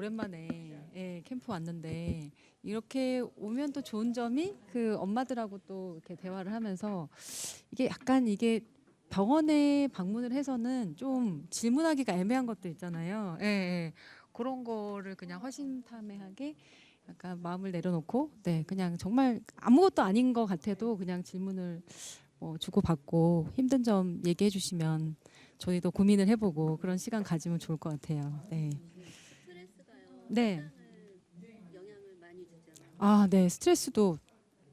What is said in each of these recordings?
오랜만에 캠프 왔는데 이렇게 오면 또 좋은 점이 그 엄마들하고 또 이렇게 대화를 하면서 이게 약간 이게 병원에 방문을 해서는 좀 질문하기가 애매한 것도 있잖아요. 그런 거를 그냥 허심탄회하게 약간 마음을 내려놓고 그냥 정말 아무것도 아닌 것 같아도 그냥 질문을 주고받고 힘든 점 얘기해 주시면 저희도 고민을 해보고 그런 시간 가지면 좋을 것 같아요. 네. 스트레스가요. 네. 혈당을 영향을 많이 주죠. 아, 네. 스트레스도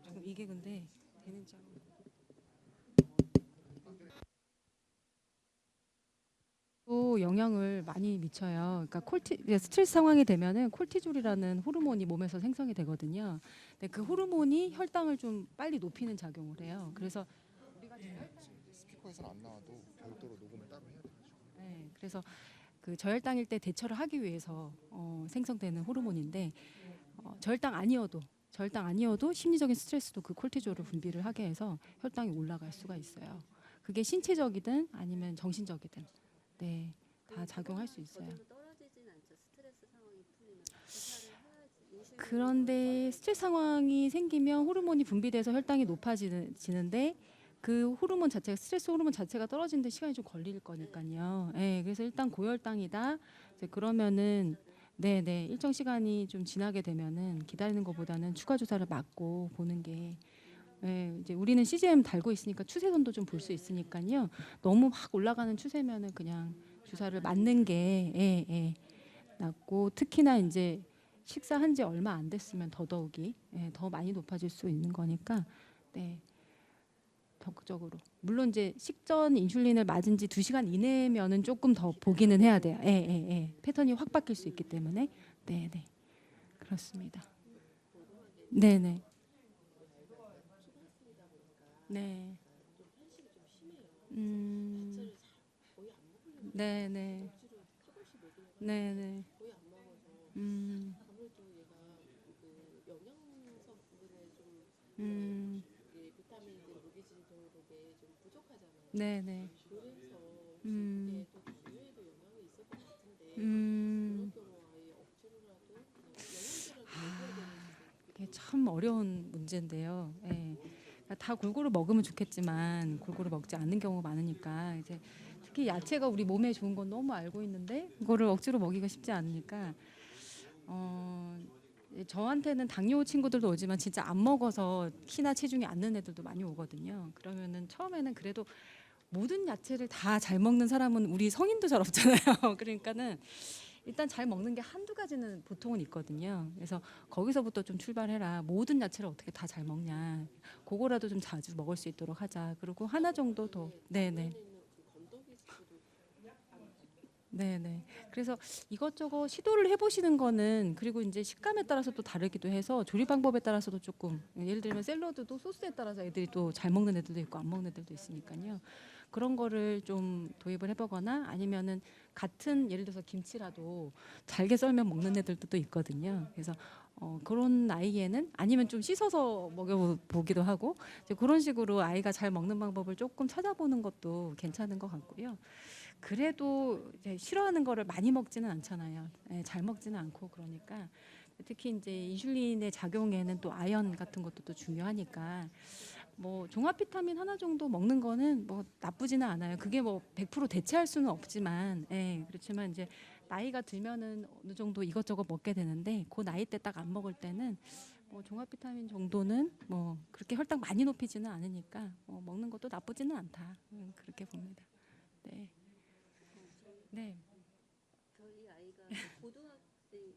조금 이게 근데 되는지 또 영향을 많이 미쳐요. 그러니까 스트레스 상황이 되면은 콜티졸이라는 호르몬이 몸에서 생성이 되거든요. 근데 그 호르몬이 혈당을 좀 빨리 높이는 작용을 해요. 그래서 우리가 스피커에서 안 나와도 별도로 녹음을 따로 해야 돼가지고. 그래서 그 저혈당일 때 대처를 하기 위해서 생성되는 호르몬인데 저혈당 아니어도 심리적인 스트레스도 그 콜티졸을 분비를 하게 해서 혈당이 올라갈 수가 있어요. 그게 신체적이든 아니면 정신적이든 다 작용할 수 있어요. 저절로 떨어지진 않죠. 스트레스 상황이 풀리면 주사를 해야지. 인슐린을 그런데 스트레스 상황이 생기면 호르몬이 분비돼서 혈당이 높아지는데 그 호르몬 자체가 스트레스 호르몬 자체가 떨어지는데 시간이 좀 걸릴 거니까요. 그래서 일단 고혈당이다. 이제 그러면은 일정 시간이 좀 지나게 되면은 기다리는 것보다는 추가 주사를 맞고 보는 게 이제 우리는 CGM 달고 있으니까 추세선도 좀 볼 수 있으니까요. 너무 막 올라가는 추세면은 그냥 주사를 맞는 게 낫고 특히나 이제 식사한 지 얼마 안 됐으면 더더욱이 더 많이 높아질 수 있는 거니까 적극적으로 물론 이제 식전 인슐린을 맞은 지 2시간 이내면은 조금 더 보기는 해야 돼요. 패턴이 확 바뀔 수 있기 때문에 그렇습니다. 네네 네. 음. 네네 네네 음. 음. 네네 음. 음. 이게 참 어려운 문제인데요. 그러니까 다 골고루 먹으면 좋겠지만 골고루 먹지 않는 경우가 많으니까 이제 특히 야채가 우리 몸에 좋은 건 너무 알고 있는데 그거를 억지로 먹기가 쉽지 않으니까 어, 저한테는 당뇨 친구들도 오지만 진짜 안 먹어서 키나 체중이 안 는 애들도 많이 오거든요. 그러면은 처음에는 그래도 모든 야채를 다 잘 먹는 사람은 우리 성인도 잘 없잖아요. 그러니까는 일단 잘 먹는 게 한두 가지는 보통은 있거든요. 그래서 거기서부터 좀 출발해라. 모든 야채를 어떻게 다 잘 먹냐. 그거라도 좀 자주 먹을 수 있도록 하자. 그리고 하나 정도 더. 네네. 네네. 그래서 이것저것 시도를 해보시는 거는 그리고 이제 식감에 따라서 또 다르기도 해서 조리 방법에 따라서도 조금 예를 들면 샐러드도 소스에 따라서 애들이 또 잘 먹는 애들도 있고 안 먹는 애들도 있으니까요. 그런 거를 좀 도입을 해보거나 아니면은 같은 예를 들어서 김치라도 잘게 썰면 먹는 애들도 또 있거든요. 그래서 그런 나이에는 아니면 좀 씻어서 먹여보기도 하고 이제 그런 식으로 아이가 잘 먹는 방법을 조금 찾아보는 것도 괜찮은 것 같고요. 그래도 이제 싫어하는 거를 많이 먹지는 않잖아요. 잘 먹지는 않고 그러니까 특히 이제 인슐린의 작용에는 또 아연 같은 것도 또 중요하니까 뭐 종합 비타민 하나 정도 먹는 거는 뭐 나쁘지는 않아요. 그게 뭐 100% 대체할 수는 없지만, 그렇지만 이제 나이가 들면은 어느 정도 이것저것 먹게 되는데 그 나이 때 딱 안 먹을 때는 뭐 종합 비타민 정도는 뭐 그렇게 혈당 많이 높이지는 않으니까 먹는 것도 나쁘지는 않다. 그렇게 봅니다. 네. 네. 저희 아이가 고등학생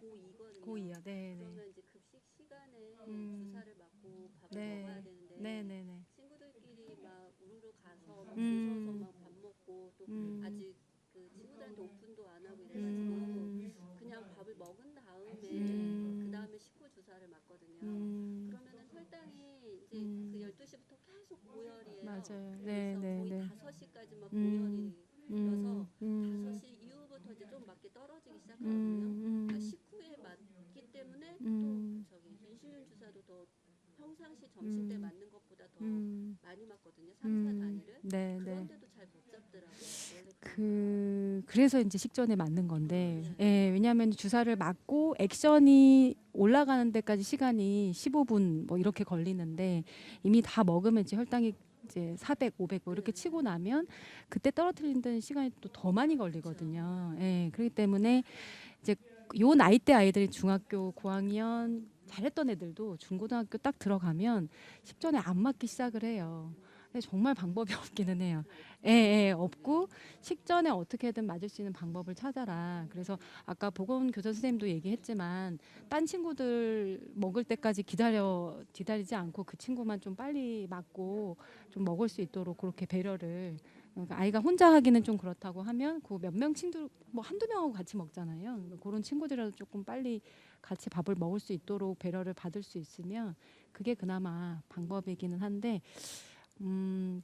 고2거든요. 고이요. 네, 네. 그러면 이제 급식 시간에 음. 주사를 맞고 밥을 먹어야 네. 네, 되는데 네, 네. 친구들끼리 막 우르르 가서 막 줄 서서 막 밥 먹고 또 음. 아직 그 친구들한테 오픈도 안 하고 이래가지고 음. 그냥 밥을 먹은 다음에 그 음. 다음에 식후 주사를 맞거든요. 음. 그러면은 혈당이 이제 그 음. 12시부터 계속 고열이에요. 맞아요. 네, 그래서 네, 거의 네. 5시까지만 음. 고열이어서 음. 음. 5시 이후부터 이제 좀 맞기 떨어지기 시작하거든요. 그러니까 음. 식후에 맞기 때문에 또 음. 저기 인슐린 주사도 더 평상시 점심 때 음. 맞는 것보다 더 음. 많이 맞거든요. 3, 4 단위를. 네, 네. 그런데도 잘 못 잡더라고요. 원래 그런가 봐요. 그래서 이제 식전에 맞는 건데, 예, 왜냐하면 주사를 맞고 액션이 올라가는 데까지 시간이 15분 뭐 이렇게 걸리는데 이미 다 먹으면 이제 혈당이 이제 400, 500 뭐 이렇게 치고 나면 그때 떨어뜨리는 시간이 또 더 많이 걸리거든요. 예, 그렇기 때문에 이제 요 나이대 아이들이 중학교 고학년 잘했던 애들도 중고등학교 딱 들어가면 식전에 안 맞기 시작을 해요. 근데 정말 방법이 없기는 해요. 예, 예, 없고 식전에 어떻게든 맞을 수 있는 방법을 찾아라. 그래서 아까 보건교사 선생님도 얘기했지만 딴 친구들 먹을 때까지 기다리지 않고 그 친구만 좀 빨리 맞고 좀 먹을 수 있도록 그렇게 배려를 그러니까 아이가 혼자 하기는 좀 그렇다고 하면 그 몇 명 친구 뭐 한두 명하고 같이 먹잖아요. 그러니까 그런 친구들이라도 조금 빨리 같이 밥을 먹을 수 있도록 배려를 받을 수 있으면 그게 그나마 방법이기는 한데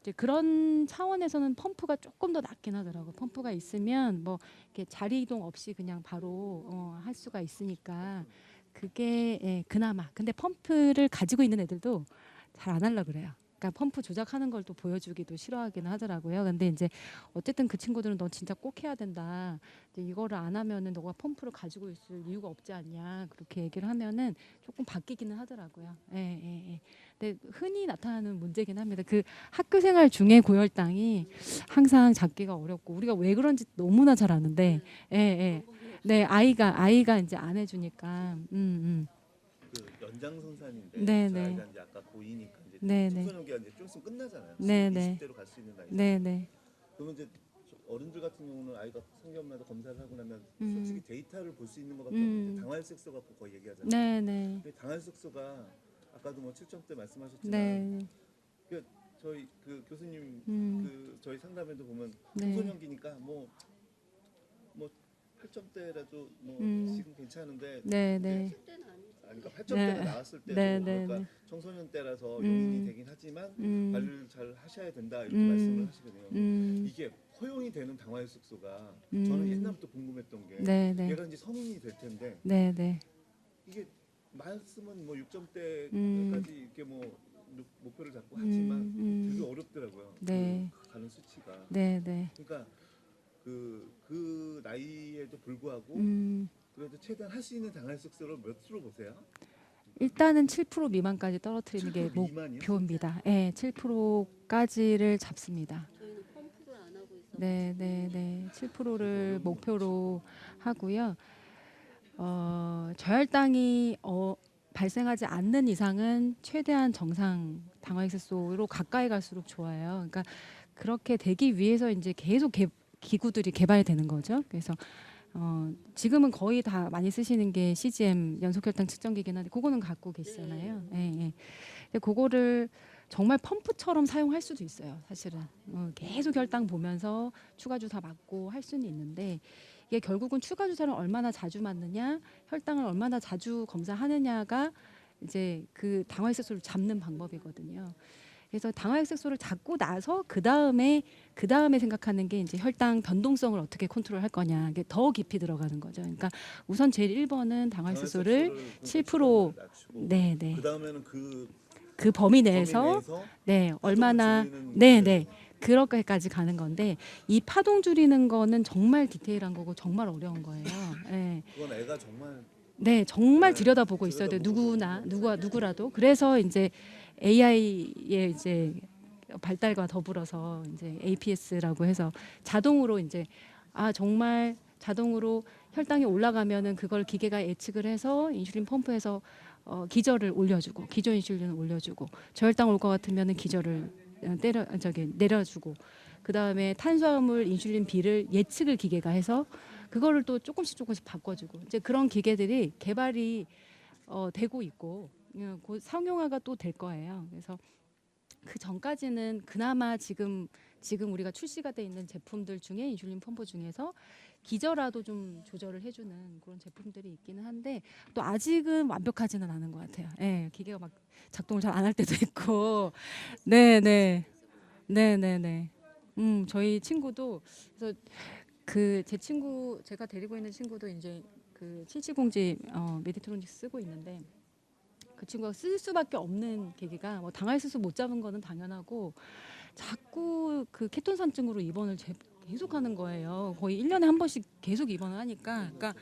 이제 그런 차원에서는 펌프가 조금 더 낫긴 하더라고. 펌프가 있으면 뭐 이렇게 자리 이동 없이 그냥 바로 할 수가 있으니까 그게 예, 그나마. 근데 펌프를 가지고 있는 애들도 잘 안 하려 그래요. 그러니까 펌프 조작하는 걸 또 보여주기도 싫어하기는 하더라고요. 근데 이제 어쨌든 그 친구들은 너 진짜 꼭 해야 된다. 이제 이거를 안 하면은 너가 펌프를 가지고 있을 이유가 없지 않냐. 그렇게 얘기를 하면은 조금 바뀌기는 하더라고요. 예, 예, 예. 근데 흔히 나타나는 문제긴 합니다. 그 학교 생활 중에 고혈당이 항상 잡기가 어렵고 우리가 왜 그런지 너무나 잘 아는데, 예, 예. 네, 아이가 이제 안 해주니까, 그 연장선상인데 네, 저 네. 아이가 이제 아까 고이니까 이제 네, 네. 청소년기가 이제 좀 있으면 끝나잖아요. 네, 네. 20대로 갈 수 있는 나이. 네, 네. 그러면 이제 어른들 같은 경우는 아이가 성경마다 검사를 하고 나면 음. 솔직히 데이터를 볼 수 있는 것밖에 음. 없는데 당화혈색소 갖고 거의 얘기하잖아요. 네, 네. 근데 당화혈색소가 아까도 뭐 7점대 말씀하셨지만 네. 저희 그 교수님 음. 그 저희 상담에도 보면 네. 청소년기니까 뭐 8점대라도 뭐 지금 괜찮은데 네, 네. 그때는 아니지. 그러니까 8점대가 네. 나왔을 때도 네, 네, 그러니까 네. 청소년 때라서 용인이 되긴 하지만 관리를 잘 하셔야 된다 이렇게 말씀을 하시거든요. 이게 허용이 되는 당화혈색소가 저는 옛날부터 궁금했던 게 네, 네. 얘가 이제 성인이 될 텐데 네, 네. 이게 말씀은 뭐 6점대까지 이렇게 뭐 목표를 잡고 하지만 되게 어렵더라고요. 네. 그 가는 수치가. 네, 네. 그러니까 그 나이에도 불구하고 그래도 최대한 할 수 있는 당화혈색소를 몇으로 보세요? 일단은 7% 미만까지 떨어뜨리는 게 7% 미만이요? 목표입니다. 예, 7%까지를 잡습니다. 저희는 펌프를 안 하고 있어. 네, 네, 네. 7%를 목표로 하고요. 저혈당이 발생하지 않는 이상은 최대한 정상 당화혈색소로 가까이 갈수록 좋아요. 그러니까 그렇게 되기 위해서 이제 계속 기구들이 개발이 되는 거죠. 그래서 지금은 거의 다 많이 쓰시는 게 CGM 연속혈당 측정기긴 한데 그거는 갖고 계시잖아요. 예, 예. 근데 그거를 정말 펌프처럼 사용할 수도 있어요. 사실은 계속 혈당 보면서 추가 주사 맞고 할 수는 있는데 이게 결국은 추가 주사를 얼마나 자주 맞느냐, 혈당을 얼마나 자주 검사하느냐가 이제 그 당화혈색소를 잡는 방법이거든요. 그래서 당화혈색소를 잡고 나서 그 다음에 생각하는 게 이제 혈당 변동성을 어떻게 컨트롤할 거냐, 이게 더 깊이 들어가는 거죠. 그러니까 우선 제일 1번은 당화혈색소를 7% 네, 네. 그 다음에는 그 범위 내에서 네, 얼마나 네, 네. 그렇게까지 가는 건데 이 파동 줄이는 거는 정말 디테일한 거고 정말 어려운 거예요. 네. 그건 애가 정말 네, 정말 네, 들여다보고 있어야 돼요. 누구라도. 그래서 이제 AI의 이제 발달과 더불어서 이제 APS라고 해서 자동으로 이제 정말 자동으로 혈당이 올라가면은 그걸 기계가 예측을 해서 인슐린 펌프에서 기저를 올려주고 기저 인슐린을 올려주고 저혈당 올 것 같으면은 기저를 내려주고 그 다음에 탄수화물 인슐린 비를 예측을 기계가 해서 그거를 또 조금씩 바꿔주고 이제 그런 기계들이 개발이 되고 있고 곧 상용화가 또 될 거예요. 그래서 그 전까지는 그나마 지금 우리가 출시가 돼 있는 제품들 중에 인슐린 펌프 중에서 기저라도 좀 조절을 해주는 그런 제품들이 있기는 한데 또 아직은 완벽하지는 않은 것 같아요. 예, 기계가 막 작동을 잘 안 할 때도 있고, 네. 저희 친구도 그래서 제 친구 제가 데리고 있는 친구도 이제 그 770G 메디트로닉스 쓰고 있는데 그 친구가 쓸 수밖에 없는 계기가 뭐 당화혈색소 못 잡은 거는 당연하고 자꾸 그 케톤산증으로 입원을 계속 하는 거예요. 거의 1년에 한 번씩 계속 입원을 하니까. 그러니까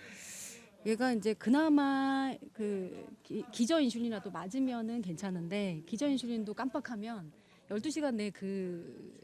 얘가 이제 그나마 그 기저 인슐린이라도 맞으면은 괜찮은데 기저 인슐린도 깜빡하면 12시간 내에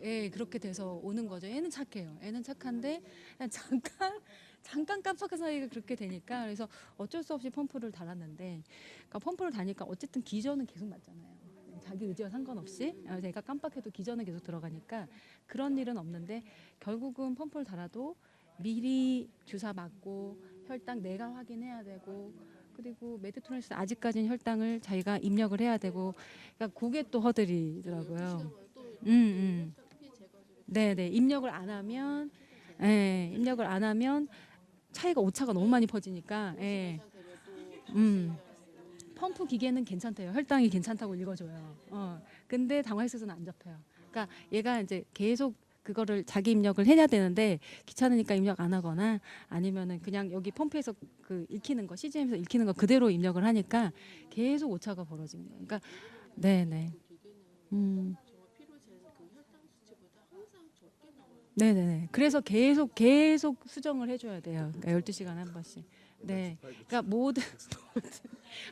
애 그렇게 돼서 오는 거죠. 애는 착해요. 애는 착한데 그냥 잠깐 깜빡한 사이가 그렇게 되니까 그래서 어쩔 수 없이 펌프를 달았는데 그러니까 펌프를 다니까 어쨌든 기저는 계속 맞잖아요. 자기 의지와 상관없이 제가 깜빡해도 기저는 계속 들어가니까 그런 일은 없는데 결국은 펌프를 달아도 미리 주사 맞고 혈당 내가 확인해야 되고 그리고 메드트로니스 아직까지는 혈당을 자기가 입력을 해야 되고 그러니까 그게 또 허들이더라고요. 네네 입력을 안 하면 입력을 안 하면 차이가 오차가 너무 많이 퍼지니까 펌프 기계는 괜찮대요. 혈당이 괜찮다고 읽어줘요. 근데 당화혈색소는 안 잡혀요. 그러니까 얘가 이제 계속 그거를 자기 입력을 해야 되는데 귀찮으니까 입력 안 하거나 아니면은 그냥 여기 펌프에서 그 읽히는 거 CGM에서 읽히는 거 그대로 입력을 하니까 계속 오차가 벌어지는 거예요. 그러니까 네네. 네네네. 그래서 계속 수정을 해줘야 돼요. 그러니까 12시간에 한 번씩. 네. 그러니까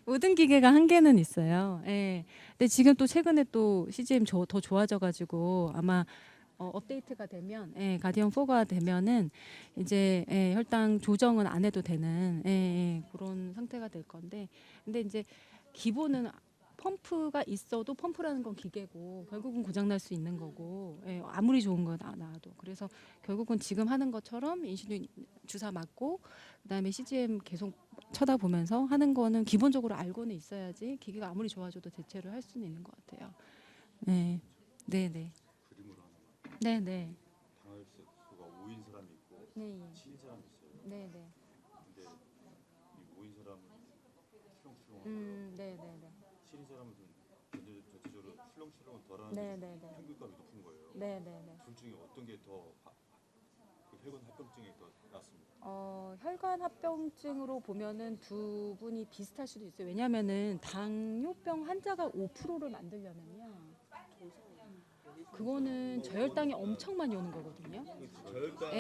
모든 기계가 한계는 있어요. 예. 근데 지금 또 최근에 또 CGM 더 좋아져가지고 아마 업데이트가 되면 가디언 4가 되면은 이제 혈당 조정은 안 해도 되는 그런 상태가 될 건데 근데 이제 기본은 펌프가 있어도 펌프라는 건 기계고 결국은 고장 날 수 있는 거고 아무리 좋은 거 나와도 그래서 결국은 지금 하는 것처럼 인슐린 주사 맞고 그다음에 CGM 계속 쳐다보면서 하는 거는 기본적으로 알고는 있어야지 기계가 아무리 좋아져도 대체를 할 수는 있는 것 같아요. 네, 네, 네. 그림으로 하나만. 네, 네. 당화혈색소가 5인 사람이 있고 네. 7인 사람이 있어요. 네, 네. 근데 이 5인 사람은 출렁출렁하고 네, 네, 네. 7인 사람은 전체적으로 출렁출렁은 덜한 네, 네, 네. 평균값이 높은 거예요. 네, 네, 네. 둘 중에 어떤 게 더 혈관 합병증이 더 낫습니까? 혈관 합병증으로 보면은 두 분이 비슷할 수도 있어요. 왜냐면은 당뇨병 환자가 5%를 만들려면요. 그거는 저혈당이 엄청 많이 오는 거거든요. 저혈당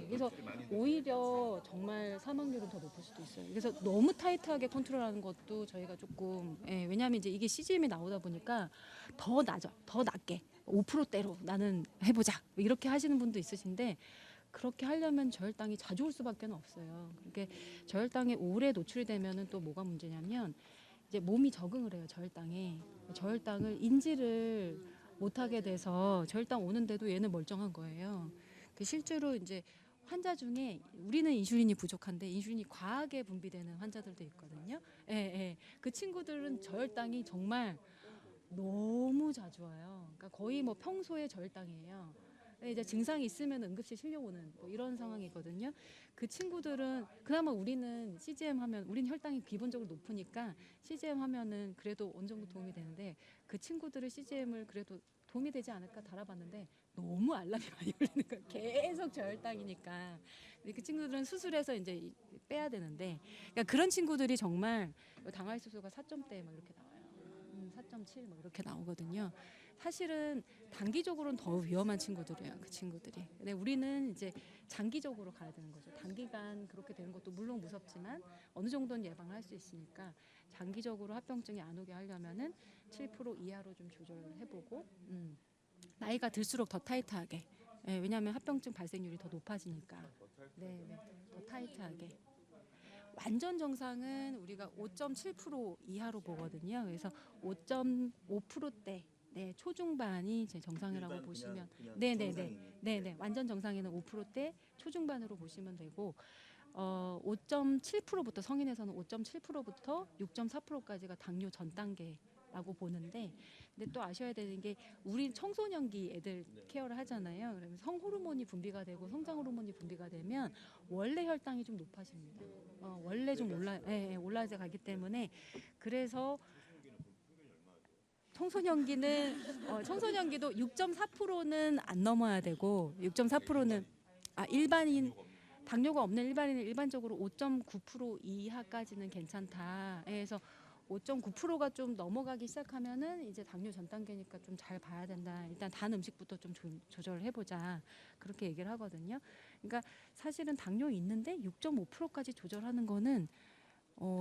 그래서 오히려 정말 사망률은 더 높을 수도 있어요. 그래서 너무 타이트하게 컨트롤하는 것도 저희가 조금 왜냐하면 이제 이게 CGM이 나오다 보니까 더 낮게 5%대로 나는 해보자 이렇게 하시는 분도 있으신데 그렇게 하려면 저혈당이 자주 올 수밖에 없어요. 그렇게 저혈당에 오래 노출이 되면은 또 뭐가 문제냐면 이제 몸이 적응을 해요. 저혈당을 인지를 못하게 돼서 저혈당 오는데도 얘는 멀쩡한 거예요. 실제로 이제 환자 중에 우리는 인슐린이 부족한데 인슐린이 과하게 분비되는 환자들도 있거든요. 그 친구들은 저혈당이 정말 너무 자주 와요. 그러니까 거의 뭐 평소에 저혈당이에요. 이제 증상이 있으면 응급실 실려오는 뭐 이런 상황이거든요. 그 친구들은 그나마 우리는 CGM 하면 우린 혈당이 기본적으로 높으니까 CGM 하면은 그래도 어느 정도 도움이 되는데 그 친구들은 CGM을 그래도 도움이 되지 않을까 달아봤는데 너무 알람이 많이 울리는 거예요. 계속 저혈당이니까. 근데 그 친구들은 수술해서 이제 빼야 되는데 그러니까 그런 친구들이 정말 당화혈색소가 4점대 막 이렇게 나와요. 4.7 뭐 이렇게 나오거든요. 사실은 단기적으로는 더 위험한 친구들이에요. 그 친구들이. 근데 우리는 이제 장기적으로 가야 되는 거죠. 단기간 그렇게 되는 것도 물론 무섭지만 어느 정도는 예방을 할 수 있으니까 장기적으로 합병증이 안 오게 하려면은 7% 이하로 좀 조절을 해보고 나이가 들수록 더 타이트하게. 왜냐하면 합병증 발생률이 더 높아지니까. 네, 더 타이트하게. 완전 정상은 우리가 5.7% 이하로 보거든요. 그래서 5.5%대 초중반이 제 정상이라고 보시면 네네 완전 정상에는 5%대 초중반으로 보시면 되고 5.7%부터 성인에서는 5.7%부터 6.4%까지가 당뇨 전 단계라고 보는데 근데 또 아셔야 되는 게 우리 청소년기 애들 케어를 하잖아요. 그러면 성호르몬이 분비가 되고 성장 호르몬이 분비가 되면 원래 혈당이 좀 높아집니다. 원래 좀 올라져 가기 때문에 그래서 청소년기도 6.4%는 안 넘어야 되고 6.4%는 일반인 당뇨가 없는 일반인은 일반적으로 5.9% 이하까지는 괜찮다. 그래서 5.9%가 좀 넘어가기 시작하면은 이제 당뇨 전 단계니까 좀 잘 봐야 된다. 일단 단 음식부터 좀 조절을 해보자. 그렇게 얘기를 하거든요. 그러니까 사실은 당뇨 있는데 6.5%까지 조절하는 거는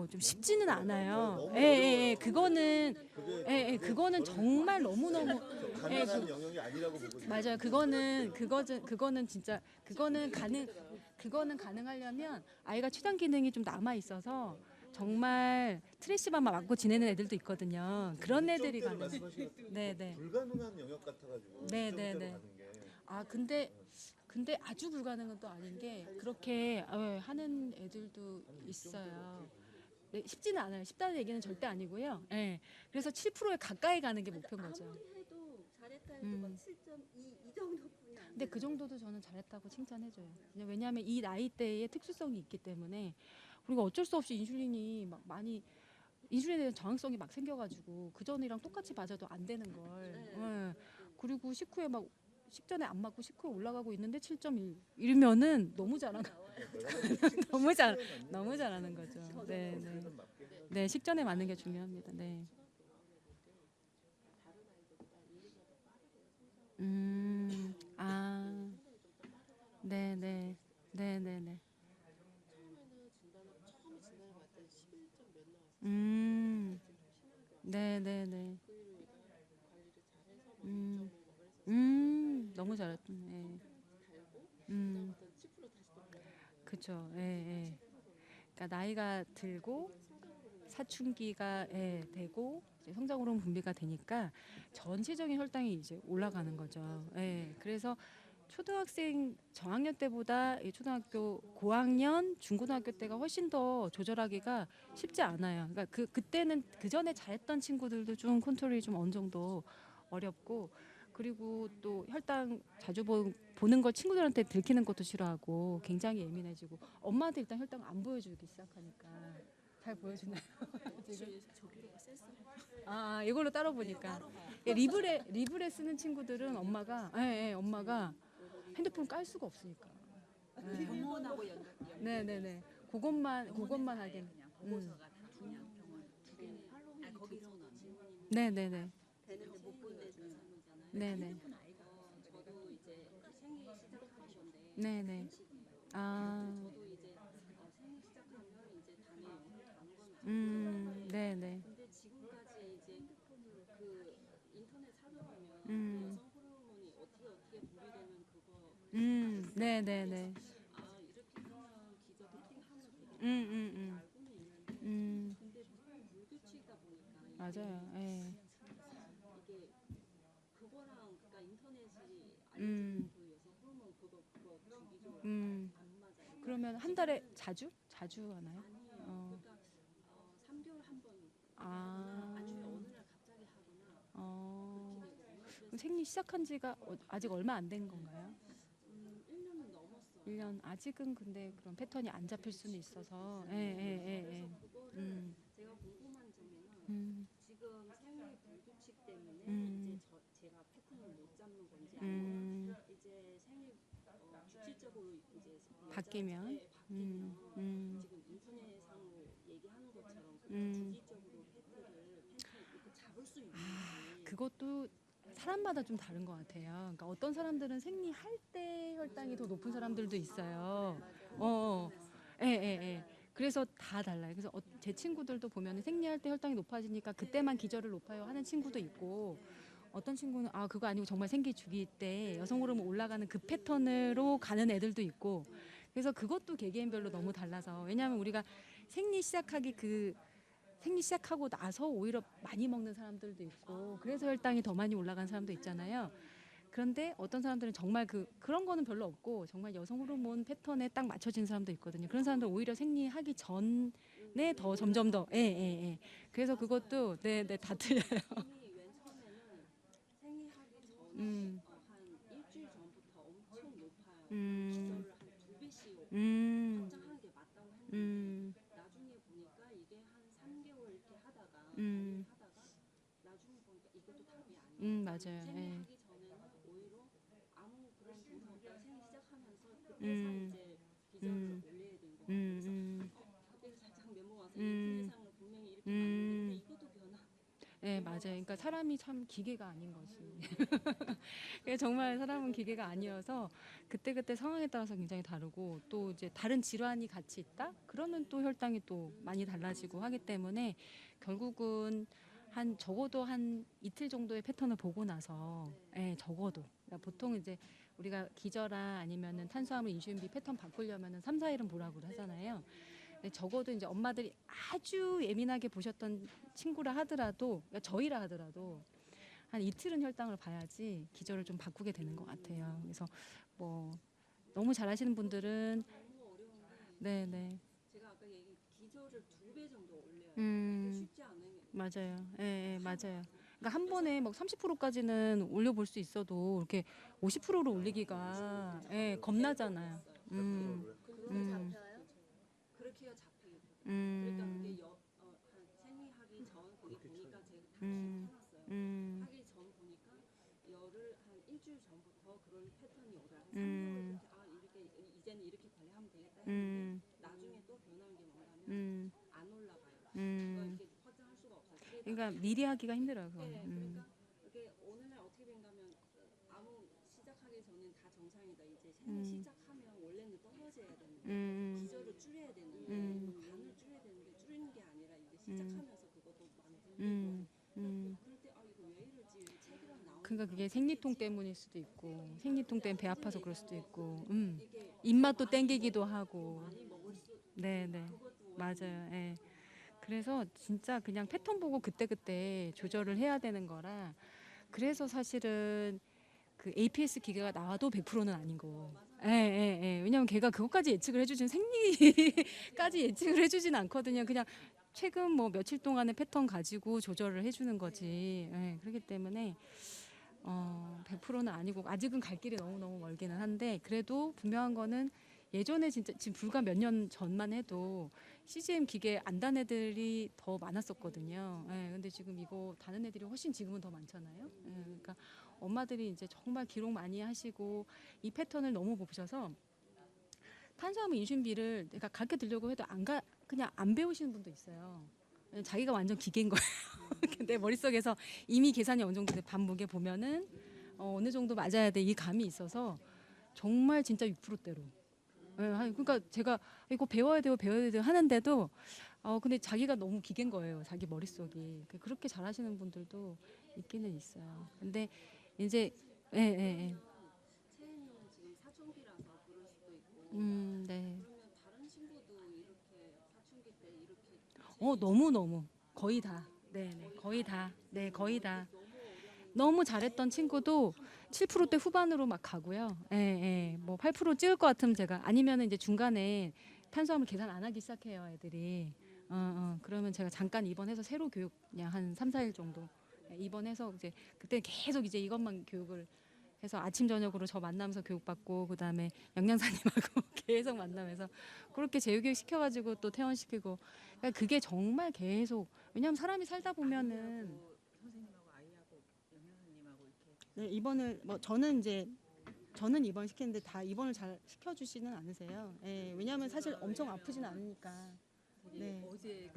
좀 쉽지는 않아요. 너무 예, 예, 어려워요. 그거는 그게 그거는 저는 정말 너무너무 가능한 영역이 아니라고 보거든요. 맞아요. 그거는 진짜 그거는 가능하려면 아이가 췌장 기능이 좀 남아 있어서 정말 트래시만 맞고 지내는 애들도 있거든요. 그런 애들이 가능. 네네. 불가능한 영역 같아가지고 네, 6.0대로 네, 네. 가는 게 아 근데 아주 불가능은 또 아닌 게 그렇게 하는 애들도 있어요. 네, 쉽지는 않아요. 쉽다는 얘기는 절대 아니고요. 네. 그래서 7%에 가까이 가는 게 목표인 거죠. 아무리 해도 잘했다 해도 음. 막 7.2 이 정도뿐이 안 근데 그 정도도 저는 잘했다고 칭찬해줘요. 왜냐하면 이 나이대의 특수성이 있기 때문에 우리가 어쩔 수 없이 인슐린이 막 많이 인슐린에 대한 저항성이 막 생겨가지고 그 전이랑 똑같이 맞아도 안 되는 걸. 예. 그리고 식후에 막 식전에 안 맞고 식후에 올라가고 있는데 7.1 이러면은 너무 잘한 거. 너무 잘하는 거죠. 네, 네. 네, 식전에 맞는 게 중요합니다. 네. 아, 네, 네, 네, 네, 네. 네, 네, 네. 너무 잘했네. 그쵸. 예, 예. 그러니까 나이가 들고 사춘기가 되고 이제 성장 호르몬 분비가 되니까 전체적인 혈당이 이제 올라가는 거죠. 예. 그래서 초등학생 저학년 때보다 이 초등학교 고학년 중고등학교 때가 훨씬 더 조절하기가 쉽지 않아요. 그러니까 그때는 그 전에 잘했던 친구들도 좀 컨트롤이 좀 어느 정도 어렵고 그리고 또 혈당 자주 보는 거 친구들한테 들키는 것도 싫어하고 굉장히 예민해지고 엄마한테 일단 혈당 안 보여주기 시작하니까 잘 보여주나요? 지금 이걸로 따로 보니까 리브레 쓰는 친구들은 엄마가 핸드폰 깔 수가 없으니까. 병원하고 네네네. 그것만 하긴. 보고서가 다 그냥 병원 두 개는 거기서 네네네. 되는데 못 보내주는 상황이잖아요. 네네. 저도 이제 생일 시작하기 전에 네네. 저도 이제 생일 시작하면 이제 당에 영향 가는 건 네네. 근데 지금까지 이제 핸드폰으로 그 인터넷 찾아보면 여성 호르몬이 어떻게 분비되면 그거 네네네. 이렇게 하면 기저 세팅하면 되겠다 알고는 있는데 근데 불규칙이다 보니까 맞아요. 예. 이게 그거랑 그러니까 인터넷이 알려주는 그 여성 호르몬 그거 주기적으로 안 맞아요. 그러면 한 달에 자주 하나요? 아니에요. 그러니까 3개월 한 번 아. 아니면 어느 날 갑자기 하거나 어. 그렇게 되거든요. 그럼 생리 시작한 지가 아직 얼마 안 된 건가요? 1년은 넘었어요. 1년 아직은 근데 그런 패턴이 안 잡힐 수는 있어서. 예. 그거를 제가 궁금한 점에는 지금 생리 불규칙 때문에 이제 제가 패턴을 못 잡는 건지 아니면 이제 생리 규칙적으로 이제 바뀌면? 지금 인터넷상으로 얘기하는 것처럼 주기적으로 패턴을 이렇게 잡을 수 있는지 그것도 사람마다 좀 다른 것 같아요. 그러니까 어떤 사람들은 생리할 때 혈당이 더 높은 사람들도 있어요. 예. 그래서 다 달라요. 그래서 제 친구들도 보면 생리할 때 혈당이 높아지니까 그때만 기저를 높아요 하는 친구도 있고 어떤 친구는 그거 아니고 정말 생기 주기 때 여성 호르몬 올라가는 그 패턴으로 가는 애들도 있고 그래서 그것도 개개인별로 너무 달라서 왜냐하면 우리가 생리 시작하고 나서 오히려 많이 먹는 사람들도 있고 그래서 혈당이 더 많이 올라간 사람도 있잖아요. 그런데 어떤 사람들은 정말 그런 거는 별로 없고 정말 여성 호르몬 패턴에 딱 맞춰진 사람도 있거든요. 그런 사람들 오히려 생리하기 전에 더 점점 더 그래서 그것도 다 틀려요. 이미 맨 처음에는 생리하기 전에 한 일주일 전부터 엄청 높아요. 기저를 한 2배씩 걱정하는 게 맞다고 했는데 나중에 보니까 이게 한 3개월 이렇게 하다가 나중에 보니까 이것도 답이 아니에요. 맞아요. 생리하기 전에는 오히려 아무 그런 증상 없다가 생리 시작하면서 그때서 이제 기저를 올려야 되는 거 같아요. 그래서 그때 살짝 메모 와서 인터넷상으로 분명히 이렇게 맞는데 네, 맞아요. 그러니까 사람이 참 기계가 아닌 것이. 그게 정말 사람은 기계가 아니어서 그때그때 상황에 따라서 굉장히 다르고 또 이제 다른 질환이 같이 있다? 그러면 또 혈당이 또 많이 달라지고 하기 때문에 결국은 한 적어도 한 이틀 정도의 패턴을 보고 나서 적어도 그러니까 보통 이제 우리가 기저라 아니면은 탄수화물 인슐린비 패턴 바꾸려면은 3, 4일은 보라고 하잖아요. 근데 적어도 이제 엄마들이 아주 예민하게 보셨던 친구라 하더라도 그러니까 저희라 하더라도 한 이틀은 혈당을 봐야지 기저를 좀 바꾸게 되는 것 같아요. 그래서 뭐 너무 잘하시는 분들은 너무 어려운 게 네네 제가 아까 얘기 기저를 2배 정도 올려요. 쉽지 않은 게 맞아요. 예, 예, 맞아요. 그러니까 한 번에 막 30%까지는 올려볼 수 있어도 이렇게 50%로 올리기가 겁나잖아요. 그러면 그렇게가 잡히거든요. 그러니까 그게 한 생리하기 전 그게 보니까 제가 당시 해놨어요. 하기 전 보니까 열을 한 일주일 전부터 그런 패턴이 오다가 3개월 이렇게 이제는 이렇게 관리하면 되겠다 했는데 나중에 또 변하는 게 뭐냐면 안 올라가요. 그거 이렇게 확장할 수가 없어요. 그러니까 미리 하기가 힘들어요. 그건. 네, 그러니까 이게 어느 날 어떻게 된가면 아무 시작하기 전엔 다 정상이다. 이제 생리 시작하면 원래는 떨어져야 되는데 기저를 줄여야 되는데 간을 줄여야 되는데 줄이는 게 아니라 이제 시작하면서 그것도 만들는 거예요. 그럴 때 이거 왜 이러지? 체계가 나오는 그러니까 그게 생리통 때문일 수도 있고 생리통 때문에 배 아파서 그럴 수도 있고 이게 입맛도 땡기기도 하고 많이 먹을 수 네네 그것도 맞아요. 예. 그래서 진짜 그냥 패턴 보고 그때그때 조절을 해야 되는 거라 그래서 사실은 그 APS 기계가 나와도 100%는 아닌 거. 예, 예, 예. 왜냐면 걔가 그것까지 예측을 해주진 생리까지 예측을 해주진 않거든요. 그냥 최근 뭐 며칠 동안의 패턴 가지고 조절을 해주는 거지. 예, 그렇기 때문에 100%는 아니고 아직은 갈 길이 너무너무 멀기는 한데 그래도 분명한 거는 예전에 진짜 지금 불과 몇 년 전만 해도 CGM 기계 안 단 애들이 더 많았었거든요. 예, 근데 지금 이거 다는 애들이 훨씬 지금은 더 많잖아요. 예, 그러니까 엄마들이 이제 정말 기록 많이 하시고 이 패턴을 너무 보셔서 탄수화물 인슐린비를 내가 가르쳐 드리려고 해도 그냥 안 배우시는 분도 있어요. 자기가 완전 기계인 거예요. 내 머릿속에서 이미 계산이 어느 정도 돼. 밥 무게 보면은 어느 정도 맞아야 돼. 이 감이 있어서 정말 진짜 6%대로. 그러니까 제가 이거 배워야 돼요 하는데도 근데 자기가 너무 기계인 거예요. 자기 머릿속이. 그렇게 잘하시는 분들도 있기는 있어요. 근데 이제 예, 예, 예. 채은이는 지금 사춘기라서 그럴 수도 있고 네. 그러면 다른 친구도 이렇게 사춘기 때 이렇게 너무 거의 다. 네, 거의 다. 네, 거의 다. 너무 잘했던 친구도 7%대 후반으로 막 가고요. 예, 예. 뭐 8% 찍을 것 같으면 제가 아니면은 이제 중간에 탄수화물 계산 안 하기 시작해요, 애들이. 그러면 제가 잠깐 입원해서 새로 교육 그냥 한 3, 4일 정도 입원해서 이제 그때 계속 이제 이것만 교육을 해서 아침 저녁으로 저 만나면서 교육받고 그다음에 영양사님하고 계속 만나면서 그렇게 재교육 시켜가지고 또 퇴원시키고 그러니까 그게 정말 계속 왜냐하면 사람이 살다 보면은 선생님하고 아이하고 영양사님하고 이렇게 네, 입원을 뭐 저는 입원 시키는데 다 입원을 잘 시켜주지는 않으세요. 예, 왜냐하면 사실 엄청 아프지는 않으니까. 되게 네. 어제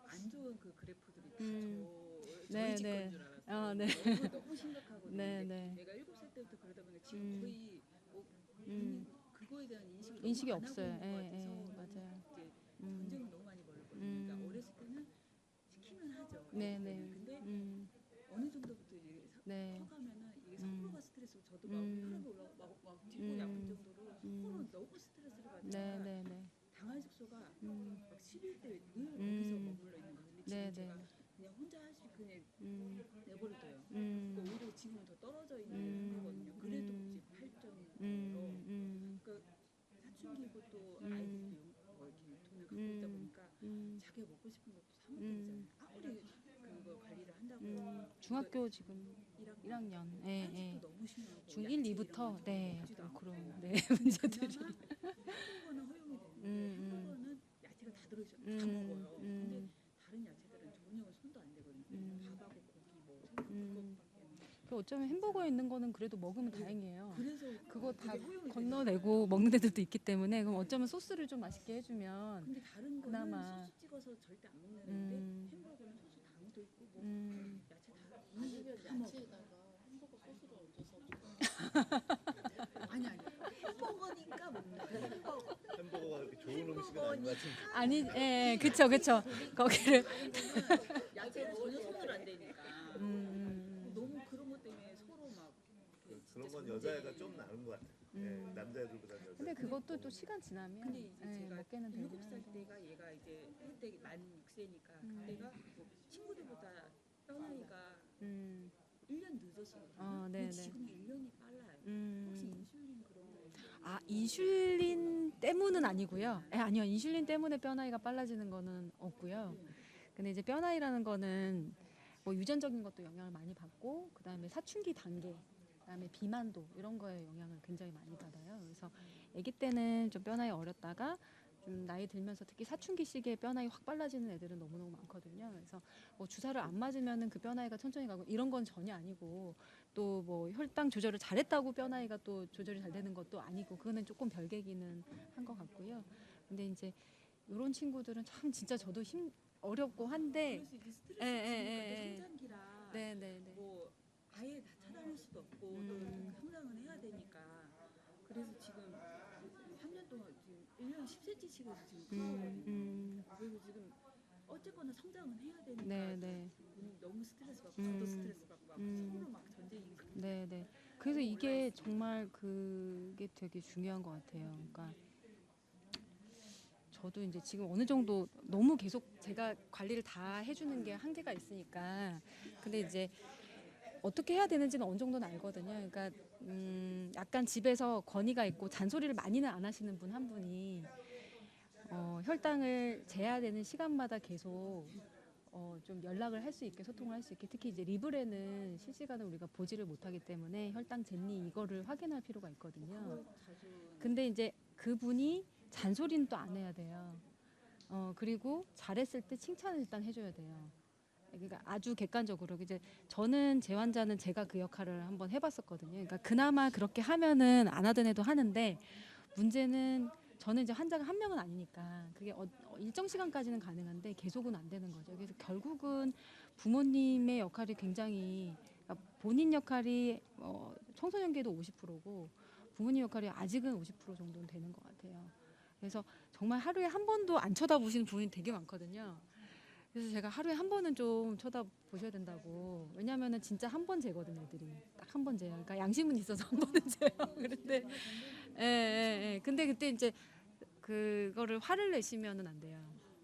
안 좋은 그 그래프들이 다 네, 저희 집 네. 건 줄 알았어요. 네. 너무 심각하거든요. 네, 근데 네. 내가 7살 때부터 그러다 보니까 지금 거의 그거에 대한 인식이 너무 안 없어요. 하고 있는 것 예, 같아서 맞아요. 이제 전쟁을 너무 많이 벌였거든요. 그러니까 어렸을 때는 시키면 하죠. 네, 네. 근데 어느 정도부터 이제 네. 커가면은 이게 서로가 스트레스고 저도 막 하루도 올라고 막 뒷골이 아픈 정도로 서로 너무 스트레스를 받으니까 네, 네, 네. 당할 숙소가 막 10일 때 늘 거기서 머물러 있는 거예요. 근데 지금 네, 제가 네. 그냥 혼자 할 수 있게 그냥 내버려둬요. 그러니까 오히려 지금은 더 떨어져 있는 거거든요. 그래도 이제 8.0로 그 사춘기고 또 아이들도 뭐 이렇게 돈을 갖고 있다 보니까 자기가 먹고 싶은 것도 사 먹게 되잖아요. 아무리 그거 관리를 한다고 해도 중학교 지금 1학년. 예, 예. 한식도 너무 심하고 중1, 야채 2부터 이런 거 네. 먹지도 않고. 그런 네, 문제들이. 그나마 햄버거는 허용이 되는데 햄버거는 야채가 다 들어있어 다 먹어요. 근데 다른 야채들은 전혀 손도 안 대거든요. 밥하고 고기 뭐 그것밖에 안 돼. 그 어쩌면 햄버거에 있는 거는 그래도 먹으면 다행이에요. 그래서 그거 다 그게 허용이 건너내고 먹는 애들도 있기 때문에 그럼 어쩌면 소스를 좀 맛있게 해주면 근데 다른 거는 그나마. 소스 찍어서 절대 안 먹는 애인데 햄버거는 소스 다 묻어 있고 야채 다 아니면 야채에다가 햄버거 소스를 얹어서 아니 햄버거니까 먹는 거야. 햄버거가 그렇게 좋은 음식은 아닌 것 같은데. 아니, 예, 그쵸. 거기를 야채를 전혀 손을 안 대니까 너무 그런 것 때문에 서로 막 그런 건 여자애가 좀 나은 것 같아요. 네, 남자애들보다는 여자. 근데 그것도 또 시간 지나면 근데 이제 예, 제가 먹게는 되긴 7살 하는데. 때가 얘가 이제 그때 만 6세니까 그때가 친구들보다 뼈나이가 음, 1년 늦으시거든요. 네네. 근데 지금 1년이 빨라요. 혹시 인슐린 그런 거 아, 인슐린 때문은 아니고요. 아니요, 인슐린 때문에 뼈 나이가 빨라지는 거는 없고요. 근데 이제 뼈 나이라는 거는 뭐 유전적인 것도 영향을 많이 받고, 그다음에 사춘기 단계, 그다음에 비만도 이런 거에 영향을 굉장히 많이 받아요. 그래서 아기 때는 좀 뼈 나이 어렸다가 좀 나이 들면서 특히 사춘기 시기에 뼈 나이 확 빨라지는 애들은 너무너무 많거든요. 그래서 뭐 주사를 안 맞으면은 그 뼈 나이가 천천히 가고 이런 건 전혀 아니고, 또 뭐 혈당 조절을 잘했다고 뼈 나이가 또 조절이 잘 되는 것도 아니고, 그거는 조금 별개기는 한 것 같고요. 근데 이제 이런 친구들은 참 진짜 저도 어렵고 한데, 그럴 수 있지. 스트레스 예, 예, 받으니까 예, 또 예. 성장기라 네네네. 뭐 아예 다 차단할 수도 없고 또 성장은 해야 되니까 그래서 지금 3년 동안 지금 1년 10cm씩을 지금 크거든요. 그래서 지금 어쨌거나 성장은 해야 되니까 네네. 너무 스트레스 받고 저도 스트레스 받고 막 서로 막 전쟁인 거. 네네. 그래서 이게 정말 그게 되게 중요한 것 같아요. 그러니까 저도 이제 지금 어느 정도 너무 계속 제가 관리를 다 해주는 게 한계가 있으니까, 근데 이제 어떻게 해야 되는지는 어느 정도는 알거든요. 그러니까 약간 집에서 건의가 있고 잔소리를 많이는 안 하시는 분 한 분이 혈당을 재야 되는 시간마다 계속 좀 연락을 할 수 있게, 소통을 할 수 있게, 특히 이제 리브레는 실시간으로 우리가 보지를 못하기 때문에 혈당 쟀니 이거를 확인할 필요가 있거든요. 근데 이제 그분이 잔소리는 또 안 해야 돼요. 그리고 잘했을 때 칭찬을 일단 해줘야 돼요. 그러니까 아주 객관적으로 이제 저는 제 환자는 제가 그 역할을 한번 해봤었거든요. 그러니까 그나마 그렇게 하면은 안 하던 애도 하는데, 문제는 저는 이제 환자가 한 명은 아니니까 그게 일정 시간까지는 가능한데 계속은 안 되는 거죠. 그래서 결국은 부모님의 역할이 굉장히, 그러니까 본인 역할이 청소년기에도 50%고 부모님 역할이 아직은 50% 정도는 되는 것 같아요. 그래서 정말 하루에 한 번도 안 쳐다보시는 부모님 되게 많거든요. 그래서 제가 하루에 한 번은 좀 쳐다보셔야 된다고. 왜냐면은 진짜 한 번 재거든요, 애들이. 딱 한 번 재요. 그러니까 양심은 있어서 한 번은 재요. 그런데, 예. 근데 그때 이제 그거를 화를 내시면은 안 돼요.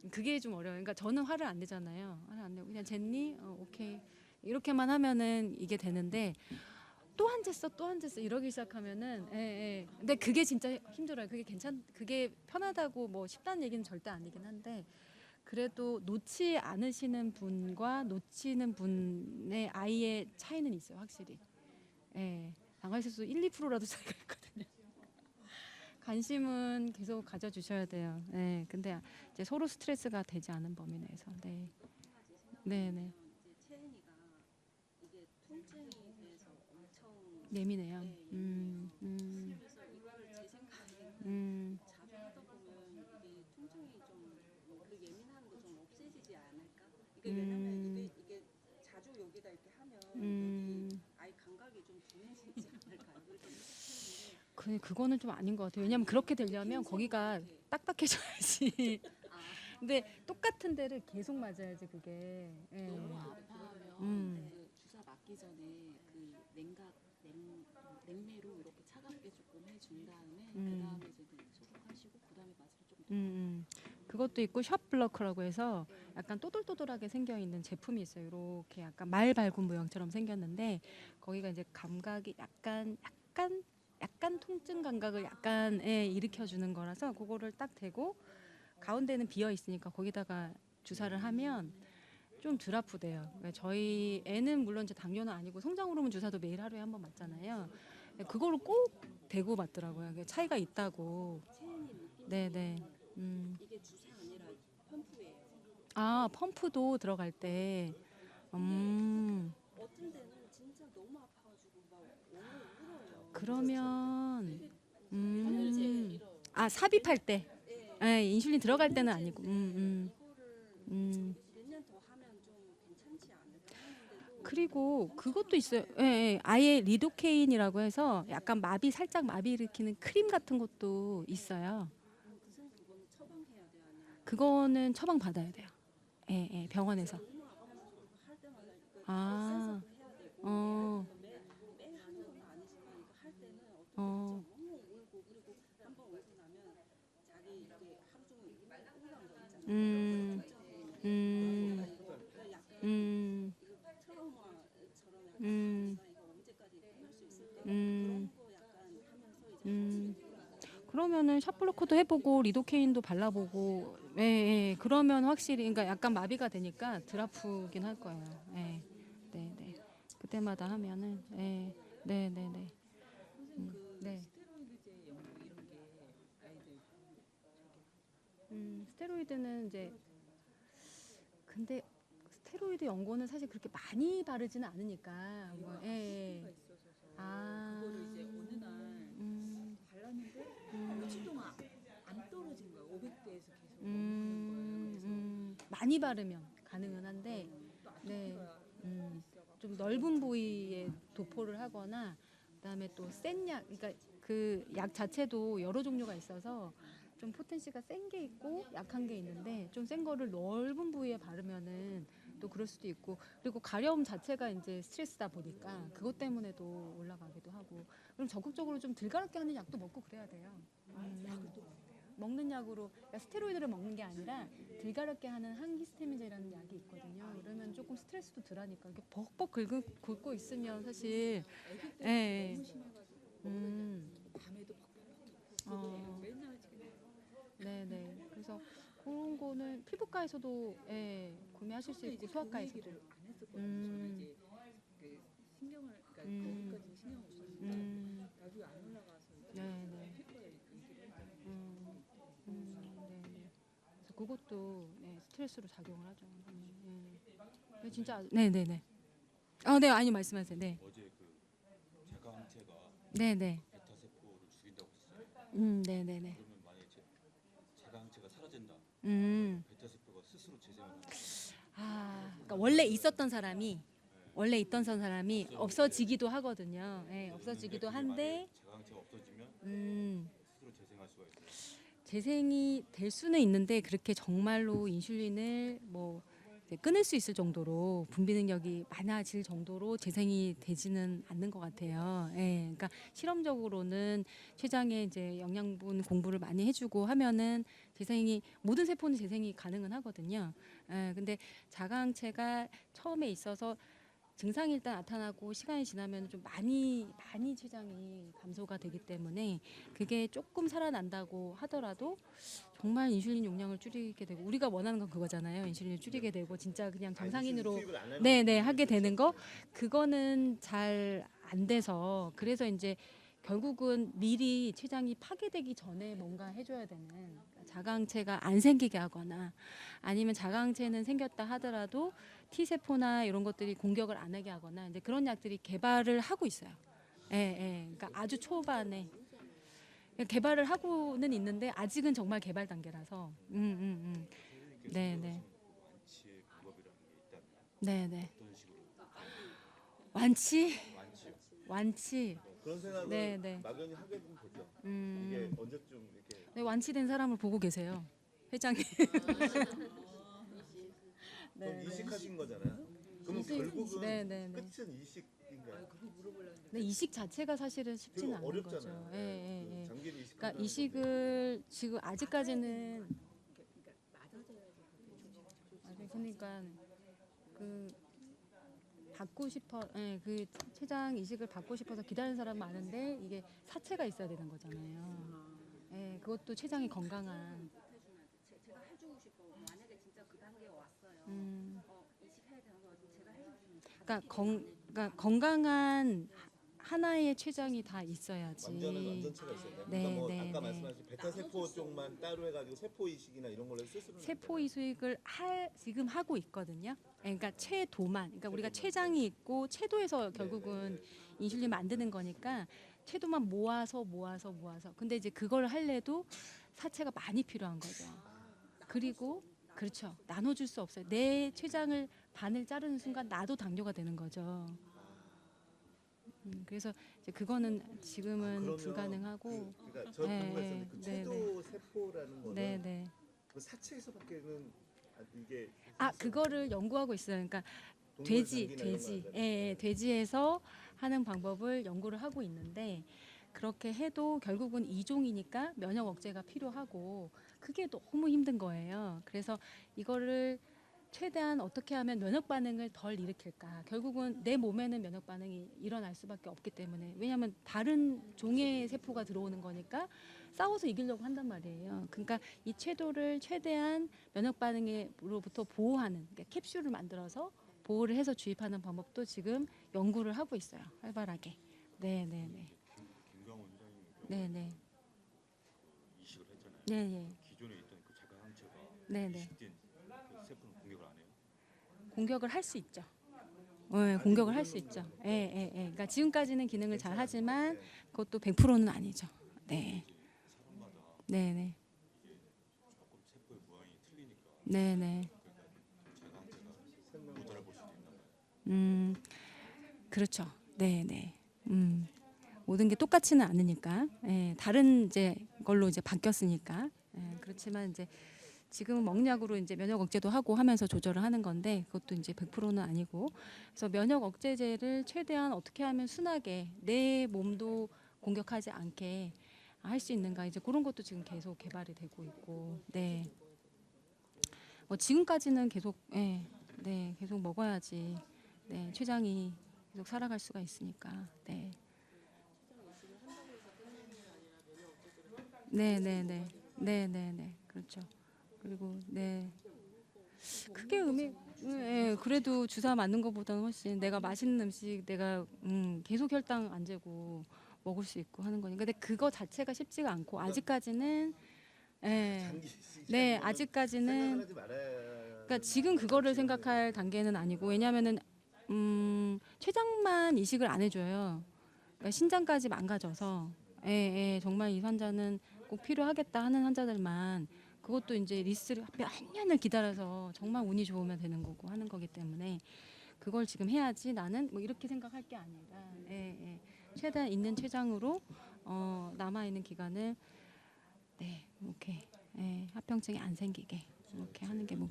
그게 좀 어려워요. 그러니까 저는 화를 안 내잖아요. 화를 안 내고 그냥 쟀니? 오케이. 이렇게만 하면은 이게 되는데, 또 한 쟀어 이러기 시작하면은, 예. 근데 그게 진짜 힘들어요. 그게 편하다고 뭐 쉽다는 얘기는 절대 아니긴 한데, 그래도 놓지 않으시는 분과 놓치는 분의 아이의 차이는 있어요, 확실히. 예. 나가실수 1, 2%라도 차이가 있거든요. 관심은 계속 가져주셔야 돼요. 네, 근데 이제 서로 스트레스가 되지 않은 범위 내에서. 네. 네네. 이제 채은이가 이게 통증에 대해서 엄청 예민해요. 네, 그래서 이거를 제 생각에 자주 하다 보면 이게 통증이 좀그 예민한 거 좀 없애지지 않을까? 이게 왜냐면 이게 자주 여기다 이렇게 하면 여기 아이 감각이 좀 둔해지지 않을까요? 그래서 생각했는데 그거는 좀 아닌 것 같아요. 왜냐면 그렇게 되려면 거기가 딱딱해져야지. 근데 똑같은 데를 계속 맞아야지 그게. 예. 너무 아파하면 그 주사 맞기 전에 그 냉매로 이렇게 차갑게 조금 해준 다음에 그 다음에 이제 소독하시고 그 다음에 마취를 조금 그것도 있고 샵 블러커라고 해서 약간 또돌또돌하게 생겨 있는 제품이 있어요. 이렇게 약간 말 발굽 모양처럼 생겼는데, 거기가 이제 감각이 약간 통증 감각을 약간 일으켜 주는 거라서 그거를 딱 대고 가운데는 비어 있으니까 거기다가 주사를 하면 좀 덜 아프대요. 그러니까 저희 애는 물론 이제 당뇨는 아니고 성장 호르몬 주사도 매일 하루에 한 번 맞잖아요. 그거를 꼭 대고 맞더라고요. 그게 차이가 있다고. 네네. 이게 주사 아니라 펌프예요. 아, 펌프도 들어갈 때. 어떤 데는 진짜 너무 아파가지고 막 울어요. 그러면 삽입할 때. 인슐린 들어갈 때는 아니고. 이거를 몇 년 더 하면 좀 괜찮지 않을까? 그리고 그것도 있어요. 예, 예. 아예 리도케인이라고 해서 약간 살짝 마비 일으키는 크림 같은 것도 있어요. 선생님 그거는 처방해야 돼요? 아니면 그거는 처방 받아야 돼요. 예, 예. 병원에서. 너무 아파가지고 그거 할 때마다 이거 아, 센서도 해야 되고 어, 매일 하는 건 아니지만 이거 할 때는 어떤 어, 진짜 너무 울고 그리고 한 번 울고 나면 자기 이게 하루 종일 우울한 거 있잖아요. 음, 음, 그러니까 약간 음, 이거 트라우마처럼 약간 음, 이거 언제까지 할 수 있을까? 음, 그런 거 약간 하면서 이제 그러면은 샷블로커도 해보고 리도케인도 발라보고, 예, 예. 그러면 확실히, 그러니까 약간 마비가 되니까 덜 아프긴 할 거예요. 예, 네, 네. 그때마다 하면은, 예, 네, 네, 네. 선생님 그 네. 스테로이드제 연고 이런 게 아이들 스테로이드는 이제 근데 스테로이드 연고는 사실 그렇게 많이 바르지는 않으니까 뭐, 예, 가 예. 있어서 아, 그거를 이제 어느 날 발랐는데 며칠 동안 안 떨어진 거예요. 500대에서 계속 머무는 거예요. 그래서 많이 바르면 가능은 한데, 또 네, 아토피가 있어가지고 좀 넓은 부위에 도포를 하거나, 그다음에 또 센 약, 그러니까 그 약 자체도 여러 종류가 있어서 좀 포텐시가 센 게 있고 약한 게 있는데 좀 센 거를 넓은 부위에 바르면은 또 그럴 수도 있고, 그리고 가려움 자체가 이제 스트레스다 보니까 그것 때문에도 올라가기도 하고, 그럼 적극적으로 좀 들가렵게 하는 약도 먹고 그래야 돼요. 먹는 약으로, 그러니까 스테로이드를 먹는 게 아니라 들가렵게 하는 항히스타민제라는 약이 있거든요. 그러면 조금 스트레스도 덜하니까 이렇게 벅벅 긁고 있으면 사실, 아기 예, 때 예. 너무 심해가지고 밤에도 벅벅벅 어, 맨날 지금 네네. 그래서 그런 거는 피부과에서도, 예, 구매하실 수 처음에 있고 이제 그 소아과에서도. 얘기를 안 했었거든요. 음. 저는 이제 그 신경을 그러니까 음. 거기까지 신경을 못 썼는데 나중에 안 올라가서 이제 네네. 피부과에 얘기를 했더니 네네. 그래서 그것도, 네, 스트레스로 작용을 하죠. 네, 진짜, 네네네. 네, 아니 말씀하세요. 네, 어제 그 제강체가 네네. 베타 세포를 죽인다고 했어요. 네네네. 그러면 만약에 제강체가 사라진다. 음. 베타 세포가 스스로 재생을 하는 그러니까 원래 있었던 사람이 없어지기도 하거든요. 예, 없어지기도 한데, 제강체가 없어지면 음, 스스로 재생할 수가 있어요. 재생이 될 수는 있는데 그렇게 정말로 인슐린을 뭐 이제 끊을 수 있을 정도로 분비 능력이 많아질 정도로 재생이 되지는 않는 것 같아요. 예, 그러니까 실험적으로는 췌장에 이제 영양분 공부를 많이 해주고 하면은 모든 세포는 재생이 가능은 하거든요. 예, 근데 자가항체가 처음에 있어서 증상이 일단 나타나고 시간이 지나면 좀 많이 췌장이 감소가 되기 때문에 그게 조금 살아난다고 하더라도 정말 인슐린 용량을 줄이게 되고, 우리가 원하는 건 그거잖아요. 인슐린을 줄이게 되고 진짜 그냥 정상인으로, 투입을 안 하는 네네, 하게 되는 거, 그거는 잘 안 돼서, 그래서 이제 결국은 미리 췌장이 파괴되기 전에 뭔가 해줘야 되는, 그러니까 자가항체가 안 생기게 하거나, 아니면 자가항체는 생겼다 하더라도 T세포나 이런 것들이 공격을 안 하게 하거나, 이제 그런 약들이 개발을 하고 있어요. 예, 예. 그러니까 아주 초반에 개발을 하고는 있는데 아직은 정말 개발 단계라서. 네, 네. 완치의 방법이라는 게 있다면 네, 네. 어떤 식으로 완치? 완치요? 완치. 그런 생각을 네, 네. 막연히 하게 되죠. 이게 언제쯤 이렇게 네, 완치된 사람을 보고 계세요. 회장님. 그럼 이식하신 거잖아요. 그러면 결국은 네, 네, 네. 끝은 이식인가요? 그거 물어보려는데 근데 이식 자체가 사실은 쉽지는 되게 않은 어렵잖아요. 거죠. 예, 예, 그 예. 장기를 이식한다는 그러니까 건데. 이식을 지금 아직까지는, 그러니까 맞아줘야지 그게 아직 그러니까 그 받고 싶어, 예, 그 췌장 이식을 받고 싶어서 기다리는 사람 많은데 이게 사체가 있어야 되는 거잖아요. 예, 그것도 췌장이 건강한. 제가 해주고 싶어. 만약에 진짜 그 단계에 왔어요. 이식해야 되는 거 제가 해주고 싶어요. 그러니까 건강한 하나의 췌장이 다 있어야지. 완전체가 있어야 돼요. 네, 그러니까 뭐 네, 아까 네. 말씀하신 베타 세포 쪽만 따로 해가지고 세포 이식이나 이런 걸로 쓸 수는 세포 이식을 지금 하고 있거든요. 그러니까 췌도만, 그러니까 우리가 췌장이 있고 췌도에서 결국은 인슐린 만드는 거니까 췌도만 모아서. 근데 이제 그걸 할래도 사체가 많이 필요한 거죠. 그리고 그렇죠. 나눠줄 수 없어요. 내 췌장을 반을 자르는 순간 나도 당뇨가 되는 거죠. 그래서 이제 그거는 지금은 그러면 불가능하고. 그러니까 저 네, 궁금했었는데 그 네, 체도 세포라는 거는 네네. 그 사체에서밖에는 이게 그거를 연구하고 있어요. 그러니까 동물 돼지, 장기나 이런 거 돼지, 하잖아요. 예, 돼지에서 하는 방법을 연구를 하고 있는데 그렇게 해도 결국은 이종이니까 면역 억제가 필요하고 그게 너무 힘든 거예요. 그래서 이거를 최대한 어떻게 하면 면역 반응을 덜 일으킬까? 결국은 내 몸에는 면역 반응이 일어날 수밖에 없기 때문에 왜냐하면 다른 종의 세포가 들어오는 거니까 싸워서 이기려고 한단 말이에요. 그러니까 이 채도를 최대한 면역 반응으로부터 보호하는 그러니까 캡슐을 만들어서 보호를 해서 주입하는 방법도 지금 연구를 하고 있어요. 활발하게. 네, 네, 네. 김광원 회장님 네, 네. 이식을 했잖아요. 네, 네. 기존에 있던 그 자가항체가 네, 네. 이식된 그 세포는 공격을 안 해요. 공격을 할 수 있죠. 네, 공격을 할 수 있죠. 예, 예, 예. 그러니까 지금까지는 기능을 잘 하지만 그것도 100%는 아니죠. 네. 사람마다 네, 네. 조금 세포의 모양이 틀리니까 네, 네. 자가항체가 모자랄 볼 수도 있나 봐요. 그렇죠. 네, 네. 모든 게 똑같지는 않으니까. 예, 다른 이제 걸로 이제 바뀌었으니까. 예, 그렇지만 이제 지금은 먹약으로 이제 면역 억제도 하고 하면서 조절을 하는 건데 그것도 이제 100%는 아니고. 그래서 면역 억제제를 최대한 어떻게 하면 순하게 내 몸도 공격하지 않게 할 수 있는가 이제 그런 것도 지금 계속 개발이 되고 있고. 네. 지금까지는 계속 네, 계속 먹어야지. 네, 췌장이 계속 살아갈 수가 있으니까. 네. 네, 네, 네. 네, 네, 네. 그렇죠. 그리고 네. 크게 그래도 주사 맞는 것보다는 훨씬 내가 맛있는 음식 내가 계속 혈당 안 재고 먹을 수 있고 하는 거니까. 근데 그거 자체가 쉽지가 않고 아직까지는 예. 네, 생각을 아직까지는 하지 말아야. 그러니까 지금 그거를 생각할 단계는 아니고 왜냐면은 췌장만 이식을 안 해줘요. 그러니까 신장까지 망가져서 예, 예, 정말 이 환자는 꼭 필요하겠다 하는 환자들만 그것도 이제 리스를 몇 년을 기다려서 정말 운이 좋으면 되는 거고 하는 거기 때문에 그걸 지금 해야지 나는 뭐 이렇게 생각할 게 아니라 예, 예. 최대한 있는 췌장으로 남아 있는 기간을 네, 이렇게 예, 합병증이 안 생기게 이렇게 하는 게 뭐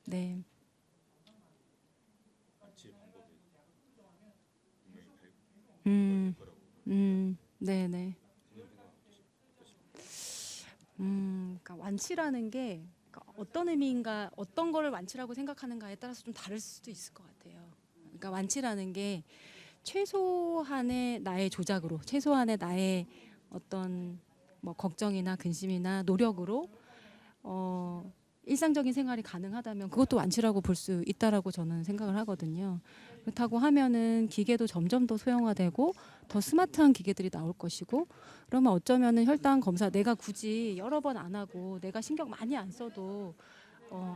네. 완치 방법이 분명히 음, 될 거라고. 네네. 본인 생각 어떠십니까? 그러니까 완치라는 게 그러니까 어떤 의미인가, 어떤 거를 완치라고 생각하는가에 따라서 좀 다를 수도 있을 것 같아요. 그러니까 완치라는 게 최소한의 나의 조작으로, 최소한의 나의 어떤 뭐 걱정이나 근심이나 노력으로 일상적인 생활이 가능하다면 그것도 완치라고 볼 수 있다라고 저는 생각을 하거든요. 그렇다고 하면은 기계도 점점 더 소형화되고 더 스마트한 기계들이 나올 것이고 그러면 어쩌면은 혈당 검사 내가 굳이 여러 번 안 하고 내가 신경 많이 안 써도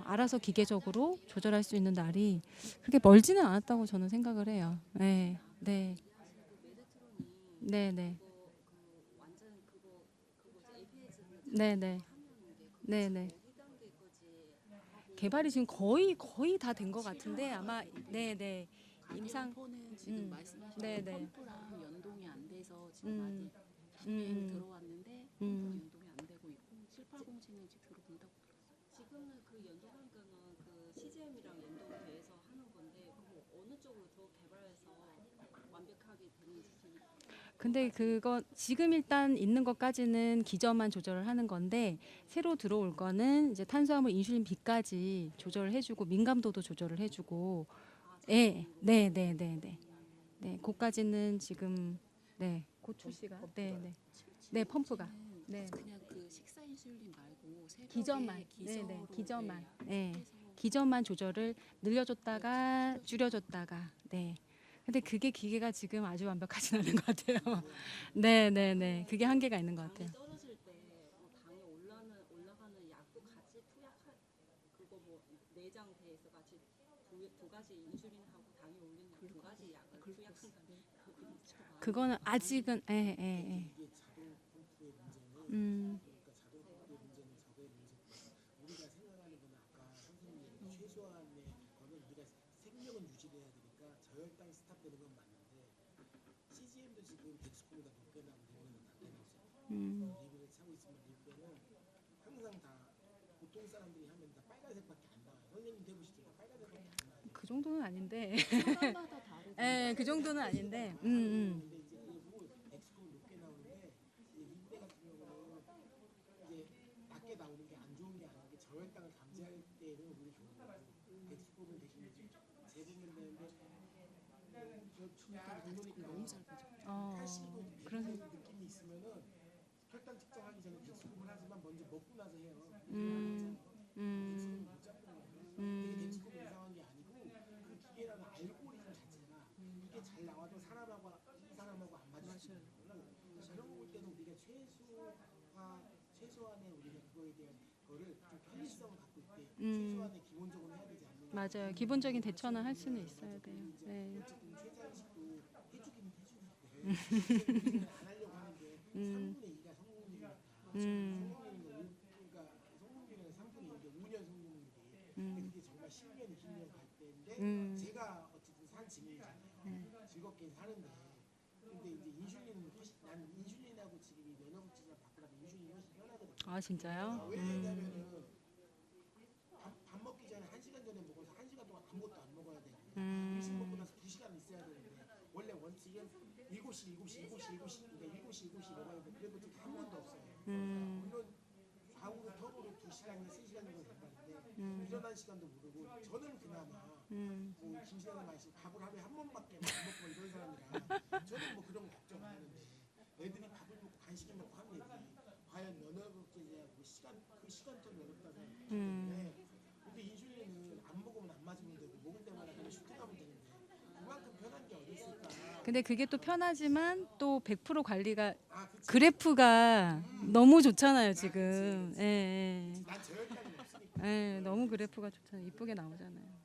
알아서 기계적으로 조절할 수 있는 날이 그렇게 멀지는 않았다고 저는 생각을 해요. 네, 네, 네, 네, 완전 그거 APS 네, 네, 네, 네. 어디 단계까지 개발이 지금 거의 다 된 것 같은데 아마 네, 네. 임상 폰은 지금 말씀하신 네, 그 네. 펌프랑 연동이 안 돼서 지금 음, 아직 시행이 음, 들어왔는데 펌프랑 음. 연동이 안 되고 있고 7807은 지금 들어온다고 들었어요. 지금은 그 연동하는 거는 그 CGM이랑 연동돼서 하는 건데 그거 어느 쪽으로 더 개발해서 완벽하게 되는지 지금 근데 그거 지금 일단 있는 것까지는 기저만 조절을 하는 건데 새로 들어올 거는 이제 탄수화물 인슐린 B까지 조절을 해주고 민감도도 조절을 해주고 네, 네, 네, 네, 네, 네, 그까지는 지금 네, 곧 출시가 네, 네, 네, 펌프가 네, 그냥 그 식사 인슐린 말고 새벽에 기저만 네, 네, 기저로 기저만 네, 네, 해서 기저만 조절을 늘려줬다가 줄여줬다가 네. 근데 그게 기계가 지금 아주 완벽하진 않은 것 같아요. 네, 네, 네. 그게 한계가 있는 것 같아요. 당이 떨어질 때뭐 당이 올라가는 약도 같이 투약할 그거 뭐 내장 배에서 같이 두 가지 인슐린하고 당이 올리는 두 가지 약을 투약한다는 그거는 아직은 예, 예, 예. 음. 일정은 유지돼야 되니까 저혈당 스탑되는 건 맞는데 CGM도 지금 덱스코보다 높게 나오고 리브는 낮게 나오죠. 리브를 차고 있으면 리브는 항상 다 보통 사람들이 하면 다 빨간색밖에 안 나와요. 선생님 대보시죠. 빨간색밖에 안 나와요. 그 정도는 아닌데. 사람마다 다르고. 예, 그 정도는 아닌데. 근데 이제 그리고 덱스코는 높게 나오는데 이제 리브 같은 경우는 이제 낮게 나오는 게 안 좋은 게 아닌 게 저혈당을 감지할 때는 오히려 좋은 거고 덱스코는 대신 이제 재보면 되는데 저 중간 공론이니까 너무 잘 보죠. 하시고 그런 느낌이 있으면은 혈당 측정하기 전에 덱스코를 하지만 먼저 먹고 나서 해요. 덱스코는 못 잡는 거예요. 이게 덱스코가 이상한 게 아니고 그 기계라는 알고리즘 자체가 이게 잘 나와도 사람하고 이 사람하고 안 맞을 수 있는 거는 그런 거 볼 때는 우리가 최소한의 우리가 그거에 대한 거를 좀 편리성을 갖고 있대. 최소한의 기본적으로 해야 되지 않느냐. 맞아요. 기본적인 대처는 할 수는 있어야 돼요. 네. 어쨌든 최저임식도 해주기는 해주는데 안 하려고 하는데 3분의 2가 성공률이니까 성공률은 그러니까 성공률은 3분의 2인데 5년 성공률이 근데 그게 정말 10년 20년 갈 때인데 제가 어쨌든 산 증인이잖아요. 즐겁게 사는데 근데 이제 인슐린은 훨씬 난 인슐린하고 지금 이 면역치료 바꾸라면 인슐린이 훨씬 편하거든요. 아, 진짜요? 왜 그러냐면은 밥 먹기 전에 1시간 전에 먹어서 1시간 동안 아무것도 안 먹어야 되는데 음식 먹고 나서 2시간 있어야 되는데 원래 원칙은 7시 그러니까 7시 먹어야 돼. 그래도 지금 한 번도 없어요. 물론 좌우로 턱으로 2시간이나 3시간 정도 된다는데 일어난 시간도 모르고 저는 그나마 뭐 김신영님 말씀 밥을 하루에 한 번밖에 안 먹고 이런 사람이라 저는 뭐 그런 거 걱정 안 하는데 애들이 밥을 먹고 간식을 먹고 하는 애들이 과연 면역제하고 그 시간 좀 어렵다고 생각하는데 근데 인슐린은 안 먹으면 안 맞으면 되고 먹을 때마다 그냥 슈팅하면 되는데 그만큼 편한 게 어디 있을까. 근데 그게 또 편하지만 또 100% 관리가 그치. 그래프가 너무 좋잖아요, 지금. 그치. 예, 예. 난 저혈당이 없으니까. 예, 너무 그래프가 좋잖아요. 이쁘게 나오잖아요.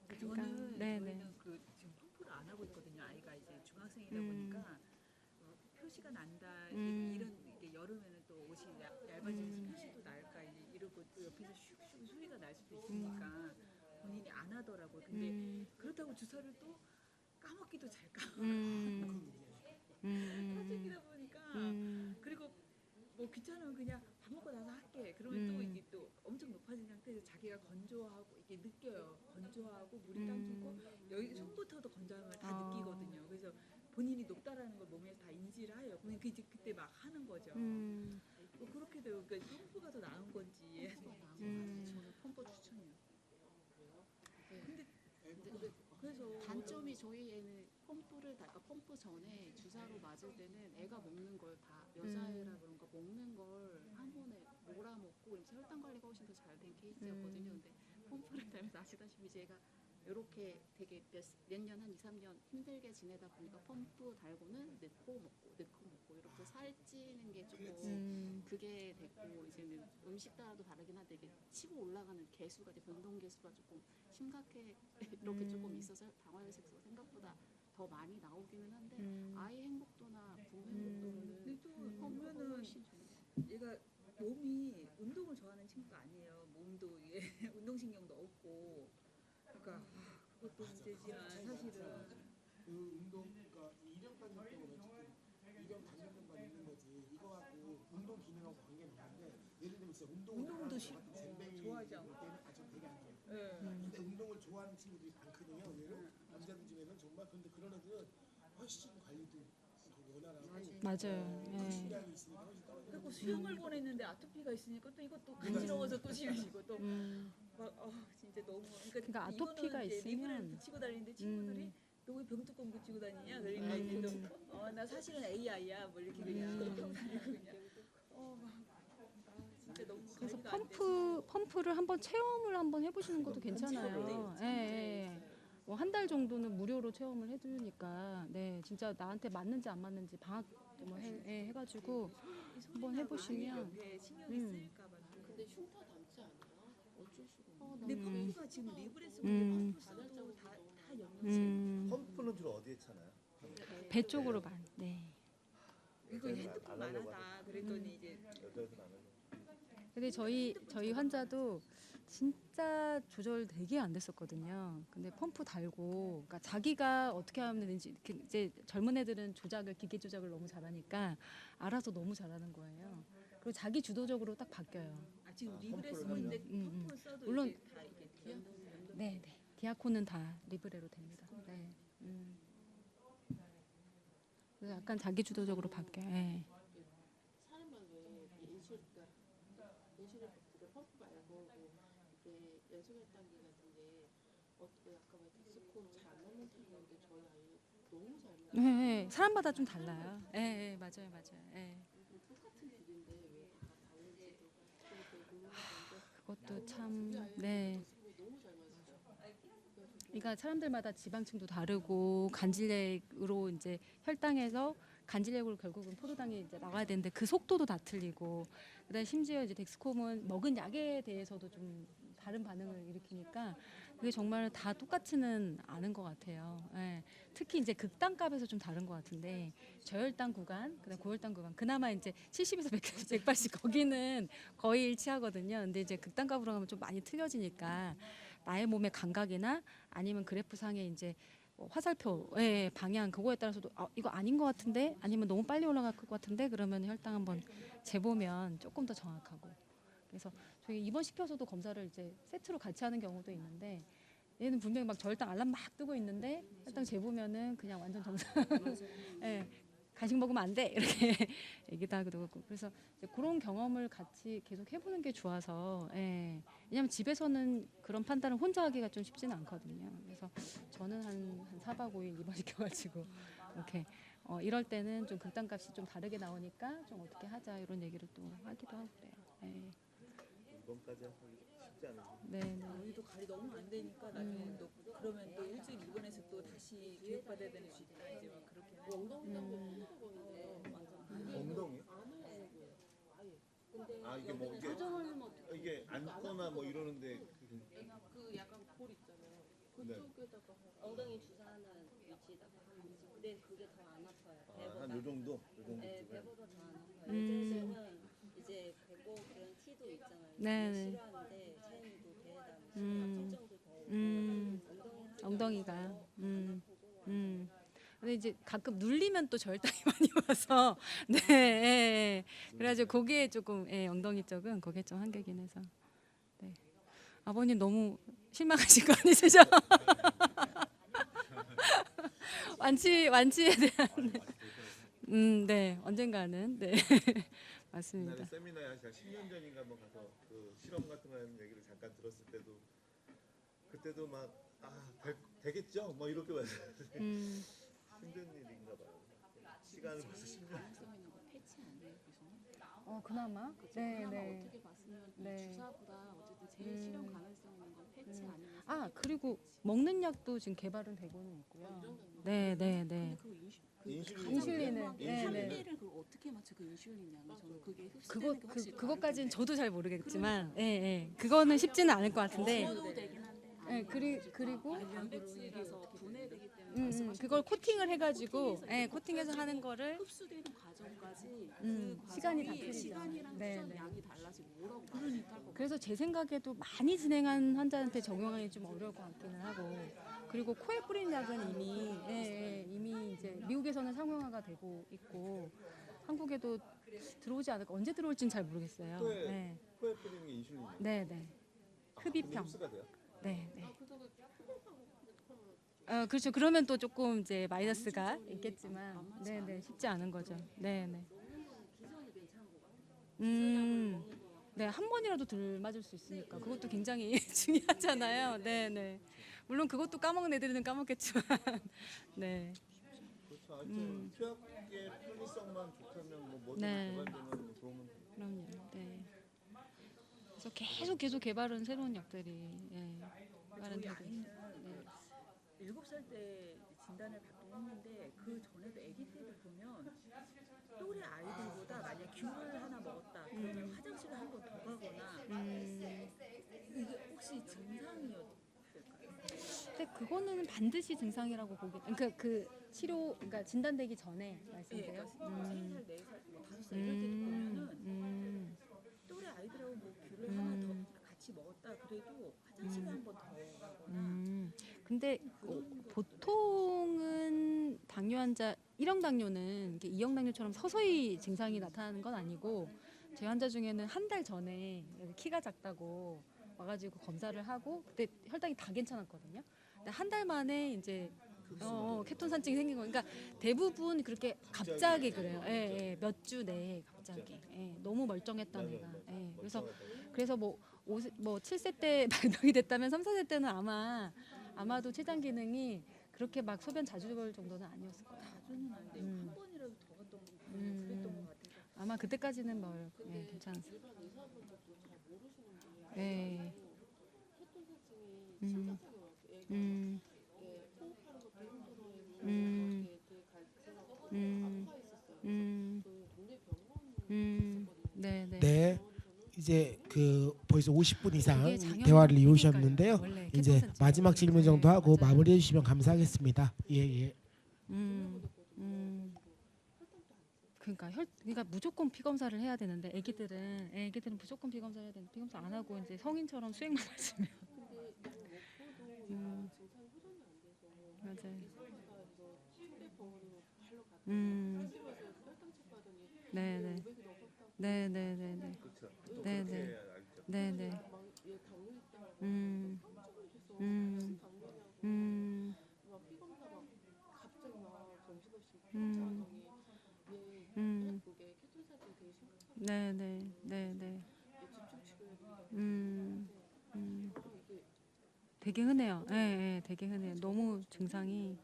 그러니까 저는 네네. 저희는 그 지금 펌프를 안 하고 있거든요. 아이가 이제 중학생이다 보니까 표시가 난다. 이런 이게 여름에는 또 옷이 얇아지면서 표시도 날까 이러고 또 옆에서 슉슉 소리가 날 수도 있으니까 본인이 안 하더라고요. 근데 그렇다고 주사를 또 까먹기도 잘 까먹고 사춘기다 보니까 그리고 뭐 귀찮으면 그냥 밥 먹고 나서 할게. 그러면 또 이게 또 엄청 높아진 상태에서 자기가 건조하고 이게 느껴요. 건조하고 물이 땅죽고 여기 손부터도 건조한 걸 다 느끼거든요. 그래서 본인이 높다라는 걸 몸에서 다 인지를 해요. 그냥 이제 그때 막 하는 거죠. 뭐 그렇게 되고 그러니까 펌프가 더 나은 건지. 저는 펌프 추천이요. 근데 그래서 단점이 저희 애는 그러니까 펌프 전에 주사로 맞을 때는 애가 먹는 걸 다 여자애라 그런가 먹는 걸 한 번에 몰아먹고 그래서 혈당 관리가 훨씬 더 잘 된 케이스였거든요. 근데 펌프를 달면서 아시다시피 제가 이렇게 되게 몇 년 한 2, 3년 힘들게 지내다 보니까 펌프 달고는 넣고 먹고 이렇게 살찌는 게 조금 그게 됐고 이제는 음식 따라도 다르긴 한데 이게 치고 올라가는 개수가 이제 변동 개수가 조금 심각해 이렇게 조금 있어서 당화혈색소가 생각보다 더 많이 나오기는 한데 아이 행복도나 부모 행복도로는 근데 또 펌프가 보면은 훨씬 좋은 것 같아요. 얘가 몸이 운동을 좋아하는 친구가 아니에요. 몸도 이게 운동신경도 없고 그러니까 그것도 문제지만 사실은 그 운동 그러니까 이령 단련병은 어쨌든 이령 단련병만 있는 거지 이거하고 운동 기능하고 관계는 없는데 예를 들면 진짜 운동을 싫어. 잼뱅이 좋아하지 않고. 때는 저 되게 안 좋아해요. 예. 근데 운동을 좋아하는 친구들이 많거든요. 의외로 남자들 중에는 정말 근데 그런 애들은 훨씬 관리도 원활하고 맞아요. 예. 수량이 있으니까 훨씬 떨어지는 그리고 수영을 보냈는데 아토피가 있으니까 또 이것도 간지러워서 또 싫으시고 또 막 진짜 너무 그러니까 아토피가 이거는 이제 리브를 있으면 붙이고 다니는데 친구들이 너 왜 병뚜껑 붙이고 다니냐 그러니까 이제 또나 사실은 AI야 뭐 이렇게 그냥 다니고 그냥 진짜 너무 그래서 관리가 안 돼서. 펌프를 한번 체험을 한번 해보시는 것도 괜찮아요. 예, 예. 뭐 한 달 정도는 무료로 체험을 해주니까 네 진짜 나한테 맞는지 안 맞는지 방학 뭐 해가지고 한번 해보시면 옆에 신경이 쓰일까봐. 근데 흉터 남지 않아요? 어쩔 수가 없네. 근데 펌프가 지금 리브레 쓰고 있는데 펌프 써도 다 영향이 펌프는 주로 어디에 차나요? 배 쪽으로 많이. 네. 이거 안 핸드폰만 하려고 하다 그랬더니 이제 여자들은 안 하려고. 근데 저희 환자도 진짜 조절 되게 안 됐었거든요. 근데 펌프 달고, 그러니까 자기가 어떻게 하면 되는지 이제 젊은 애들은 조작을 기계 조작을 너무 잘하니까 알아서 너무 잘하는 거예요. 그리고 자기 주도적으로 딱 바뀌어요. 아, 지금 리그레 펌프를 쓰고 있는데 하면. 펌프 써도 물론- 이게 다 이게 연동 네, 네. 디아콘은 다 리브레로 됩니다. 네. 그래서 약간 자기 주도적으로 바뀌어요. 예. 사람만 왜 인슐린 펌프 말고 이게 연소혈당기 같은 게 약간 왜 덱스콘 잘안 먹는 타입인데 저희 아이 너무 잘 먹어요. 네, 네. 사람마다 좀 달라요. 예, 예, 맞아요, 맞아요. 예. 똑같은 귤인데 왜 다 다른지도 되게 궁금한데 그것도 참, 네. 너무 잘 맞아요. 그러니까 사람들마다 지방층도 다르고 간질렉으로 이제 혈당에서 간질렉으로 결국은 포도당이 이제 나와야 되는데 그 속도도 다 틀리고, 그다음에 심지어 이제 덱스콤은 먹은 약에 대해서도 좀 다른 반응을 일으키니까 그게 정말 다 똑같지는 않은 것 같아요. 예. 특히 이제 극단값에서 좀 다른 것 같은데 저혈당 구간, 그다음 고혈당 구간, 그나마 이제 70에서 180 거기는 거의 일치하거든요. 근데 이제 극단값으로 가면 좀 많이 틀려지니까 나의 몸의 감각이나 아니면 그래프상의 이제 화살표의 방향 그거에 따라서도 이거 아닌 것 같은데 아니면 너무 빨리 올라갈 것 같은데 그러면 혈당 한번 재보면 조금 더 정확하고. 그래서 저희 입원시켜서도 검사를 이제 세트로 같이 하는 경우도 있는데 얘는 분명히 막 저혈당 알람 막 뜨고 있는데 혈당 재보면은 그냥 완전 정상. 예. 간식 먹으면 안 돼 이렇게 얘기도 하기도 하고. 그래서 이제 그런 경험을 같이 계속 해보는 게 좋아서. 예. 왜냐하면 집에서는 그런 판단을 혼자 하기가 좀 쉽지는 않거든요. 그래서 저는 한 4박 5일 입원시켜가지고 이렇게 이럴 때는 좀 극단값이 좀 다르게 나오니까 좀 어떻게 하자 이런 얘기를 또 하기도 하고 그래요. 예. 이번까지 하기 쉽지 않은. 네, 네. 우리도 관리 너무 안 되니까 나중에 또 그러면 또 일주일 입원해서 또 다시 교육받아야 되는 수 있지만 그렇게 엉덩이? 아 이게 뭐 이게 앉거나 뭐 이러는데 그 약간 볼 있잖아요. 네. 그쪽에다가 엉덩이 주사하는 위치에다가 하면 근데 그게 더 안 아파요. 한 요 정도? 요 정도 네, 쪽에. 배보다 더 안 아파요. 예전에는 이제 배고 그런 티도 있잖아요. 네, 그게 네. 싫어하는데 채연이도 배에다 걱정도 더 오고 엉덩이가. 근데 이제 가끔 눌리면 또 저혈당이 많이 와서 네, 예, 예. 그래가지고 거기에 조금 엉덩이 쪽은 그게 좀 한계긴 해서. 네. 아버님 너무 실망하신 거 아니시죠? 완치에 대한 네 언젠가는 네 맞습니다. 옛날에 세미나에 제가 10년 전인가 한번 가서 그 실험 같은 거 하는 얘기를 잠깐 들었을 때도 그때도 막 되겠죠? 뭐 이렇게 말했는데 힘든 일인가 봐요. 시간을 벌써 10년. 가능성 있는 거 패치 아니에요, 교수님? 그나마 그나마 네. 어떻게 봤으면 네. 주사보다 어쨌든 제일 실험 가능성 있는 건 패치 아니면 그리고 먹는 약도 지금 개발은 되고는 있고요. 네. 인슐린은 한계를 그 어떻게 맞춰 그 인슐린 양이 저는 그게 흡수되는 게 확실히 그것까지는 저도 잘 모르겠지만, 그거는 쉽지는 않을 것 같은데, 어려도 되긴 한데 그리고 단백질이라서 분해되기 때문에 그걸 코팅을 해가지고, 코팅해서 하는 거를 흡수되는 과정까지 시간이 다 틀리죠. 시간이랑 네, 수정 네. 양이 달라지고 뭐라고 말을 못할 것 그래서 제 생각에도 많이 진행한 환자한테 적용하기 좀 어려울 것 같기는 하고, 그리고 코에 뿌린 약은 이미 이제 미국에서는 상용화가 되고 있고 한국에도 들어오지 않을까, 언제 들어올지는 잘 모르겠어요. 코에 뿌리는 게 인슐린이에요. 네. 흡입형. 흡수가 돼요? 네. 그렇죠. 그러면 또 조금 이제 마이너스가 있겠지만, 네, 쉽지 않은 거죠. 네. 네, 한 번이라도 덜 맞을 수 있으니까 그것도 굉장히 중요하잖아요. 네. 물론 그것도 까먹는 애들은 까먹겠지만, 네. 그렇죠. 하여튼 투약의 편의성만 좋다면 뭐 뭐든 네. 개발되면 뭐 그러면 그럼요. 네. 그래서 계속 개발은 새로운 약들이 개발은 저희 되고 아이는 있어요. 7살 때 진단을 받긴 했는데 그 전에도 아기 때도 보면 또래 아이들보다 만약 귤을 하나 먹었다 그러면 화장실을 한 번 더 가거나 이게 혹시 증상이었을까요? 근데 그거는 반드시 증상이라고 그러니까 그 치료, 그러니까 진단되기 전에 말씀이세요? 그러니까 3살, 4살, 뭐 5살 이럴 때도 보면은 또래 아이들하고 뭐 귤을 하나 더 같이 먹었다 그래도 일주일에 한 번 더 가거나 근데 보통은 당뇨 환자 1형 당뇨는 이게 2형 당뇨처럼 서서히 증상이 나타나는 건 아니고 제 환자 중에는 한 달 전에 키가 작다고 와가지고 검사를 하고 그때 혈당이 다 괜찮았거든요. 근데 한 달 만에 이제 케톤산증이 생긴 거. 그러니까 대부분 그렇게 갑자기 그래요. 예, 몇 주 내에 갑자기. 예, 너무 멀쩡했던 애가. 예, 그래서 뭐 7세 때 발병이 됐다면 3, 4세 때는 아마도 췌장 기능이 그렇게 막 소변 자주 볼 정도는 아니었을 거예요. 자주는 안 돼요. 한 번이라도 더 갔던 거 그랬던 것 같아서 아마 그때까지는 뭐 괜찮았어요. 일반 의사분들도 잘 모르시는 게 네. 케톤산증이 심각하게 와서 애가 호흡하는 것도 힘들어요. 되게 갈증하고 아파 있었어요. 저희 동네 병원 있었거든요. 네. 이제 그 벌써 50분 이상 이게 장염 대화를 피부과예요. 이어오셨는데요. 원래 이제 케톤산증. 마지막 질문 정도 하고 맞아요. 마무리해 주시면 감사하겠습니다. 예. 그러니까 무조건 피 검사를 해야 되는데 애기들은 무조건 피 검사를 해야 되는데 피 검사 안 하고 이제 성인처럼 수액만 마시면 근데 증상이 호전이 안 돼서 맞아요. 이사가 이거 치료병원으로 달러 갔다 음. 편집에서 혈당 체크하더니 네네 500이 넘었다고 네네네네 그렇죠. 네네. 그렇게 알죠. 네네 막얘 당뇨 있다고 음. 깜짝 놀랐어. 음. 무슨 당뇨냐고 음. 막 피검사 막 갑자기 막 정신없이 음. 검사하더니 얘 그게 케톤산증 되게 심각하고 네네 얘 집중 치료해야 된다고 이게 되게 흔해요. 예, 되게 흔해요. 너무 증상이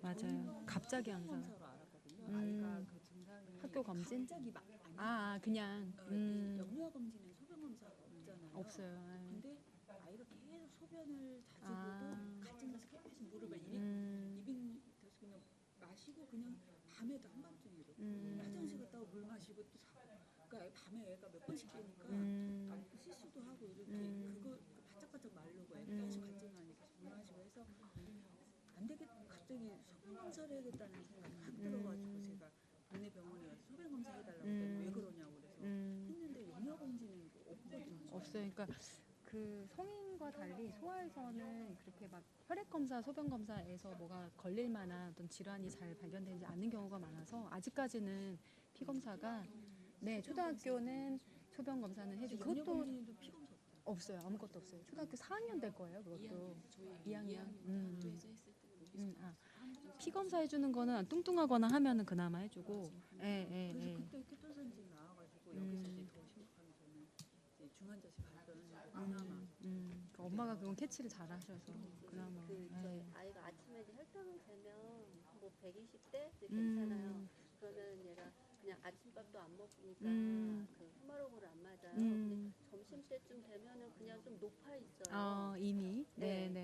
맞아요. 갑자기 항상 검사로 알았거든요. 아이가 그 증상이 학교 검진? 갑자기 막 그냥 영유아 검진은 소변 검사가 없잖아요. 없어요. 예. 근데 아이가 계속 소변을 자주 아. 보고 같은 데서 계속 물을 막 음. 입인 돼서 그냥 마시고 그냥 밤에도 한밤중에도 화장실 갔다가 물 마시고 또 자고. 그러니까 밤에 애가 몇 번씩 깨니까 실수도 하고 이렇게 그거 바짝바짝 마르고 애가 계속 같은 안에 계속 물 마시고 해서 안 되겠 갑자기 소변 검사를 해야겠다는 생각이 확 들어가지고 제가 동네 병원에 가서 소변 검사 해달라고 했더니 왜 그러냐고 그래서 했는데 영유아 검진은 없거든요. 없어요. 그러니까 그 성인과 달리 소아에서는 그렇게 막 혈액 검사, 소변 검사에서 뭐가 걸릴 만한 어떤 질환이 잘 발견되지 않는 경우가 많아서 아직까지는 피 검사가 초등학교는 소변 검사는 해주고 영유아 그것도 검진도 피 검사 없어요. 없어요. 아무것도 없어요. 초등학교 4학년 될 거예요. 그것도 2학년. 학교에서 했을 때는 피 검사 해주는 거는 뚱뚱하거나 하면은 그나마 해주고. 그래서 그때 케톤산증 나와가지고 여기서 이제 더 심각하면 저는 이제 중환자실 발견하고 그나마 그 엄마가 그건 캐치를 잘 하셔서 그나마. 저희 아이가 아침에 이제 혈당을 재면 뭐 120대 괜찮아요. 그러면 얘가 그냥 아침밥도 안 먹으니까 그 헤모로그를 안 맞아요. 근데 점심 때쯤 되면은 그냥 좀 높아 있어요. 이미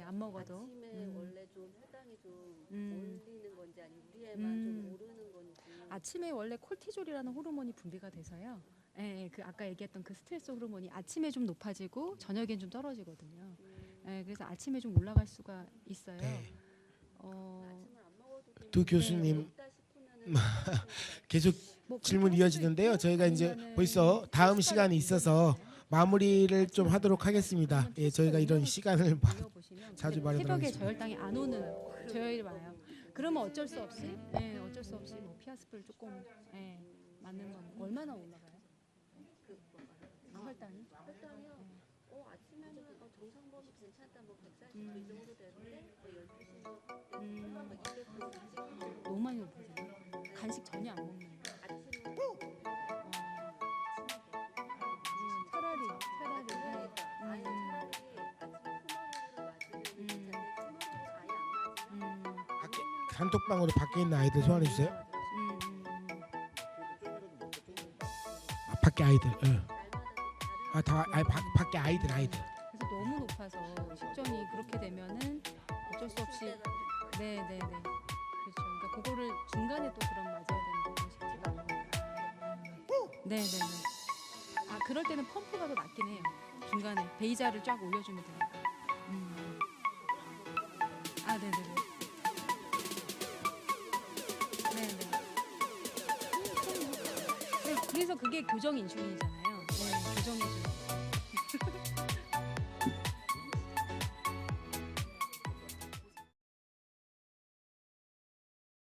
안 먹어도. 아침에 원래 좀 혈당이 좀 올리는 건지 아니면 우리 애만 좀 오르는 건지. 아침에 원래 콜티졸이라는 호르몬이 분비가 돼서요. 그 아까 얘기했던 그 스트레스 호르몬이 아침에 좀 높아지고 저녁엔 좀 떨어지거든요. 그래서 아침에 좀 올라갈 수가 있어요. 네. 아침을 안 먹어도 두 교수님 먹다 싶으면은 계속 뭐 질문 그렇게 할 수도 이어지는데요. 있고, 저희가 이제 아니면은 벌써 다음 시간이 있어서 마무리를 좀 하도록 하겠습니다. 예, 저희가 이런 시간을 보시면 자주 새벽에 마련하겠습니다. 저혈당이 안 오는 저혈이 와요. 그러면 어쩔 수 없이 뭐 피아스프를 조금 맞는 건 얼마나 올라가요? 혈당이? 혈당이요. 아침에는 정상범위 괜찮다 뭐 140 이 정도 되는데 12시 때는 막 200 너무 많이 높아져요. 간식 전혀 안 먹나요? 아침에 차라리 아예 차라리 아침에 코마로를 맞으면 괜찮은데 코마로를 아예 안 맞으면 밖에 단톡방으로 밖에 있는 아이들 소환해 주세요. 밖에 아이들. 밖에 아이들. 그래서 너무 높아서 식전이 그렇게 되면은 어쩔 수 없이 네네네 그렇죠. 그러니까 그거를 중간에 또 그럼 맞아야 되는 거 쉽지가 않아요. 네네네. 그럴 때는 펌프가 더 낫긴 해요. 중간에 베이자를 쫙 올려주면 되니까. 네네네. 네네. 그래서 그게 교정 인슐린이잖아요. 교정해주는.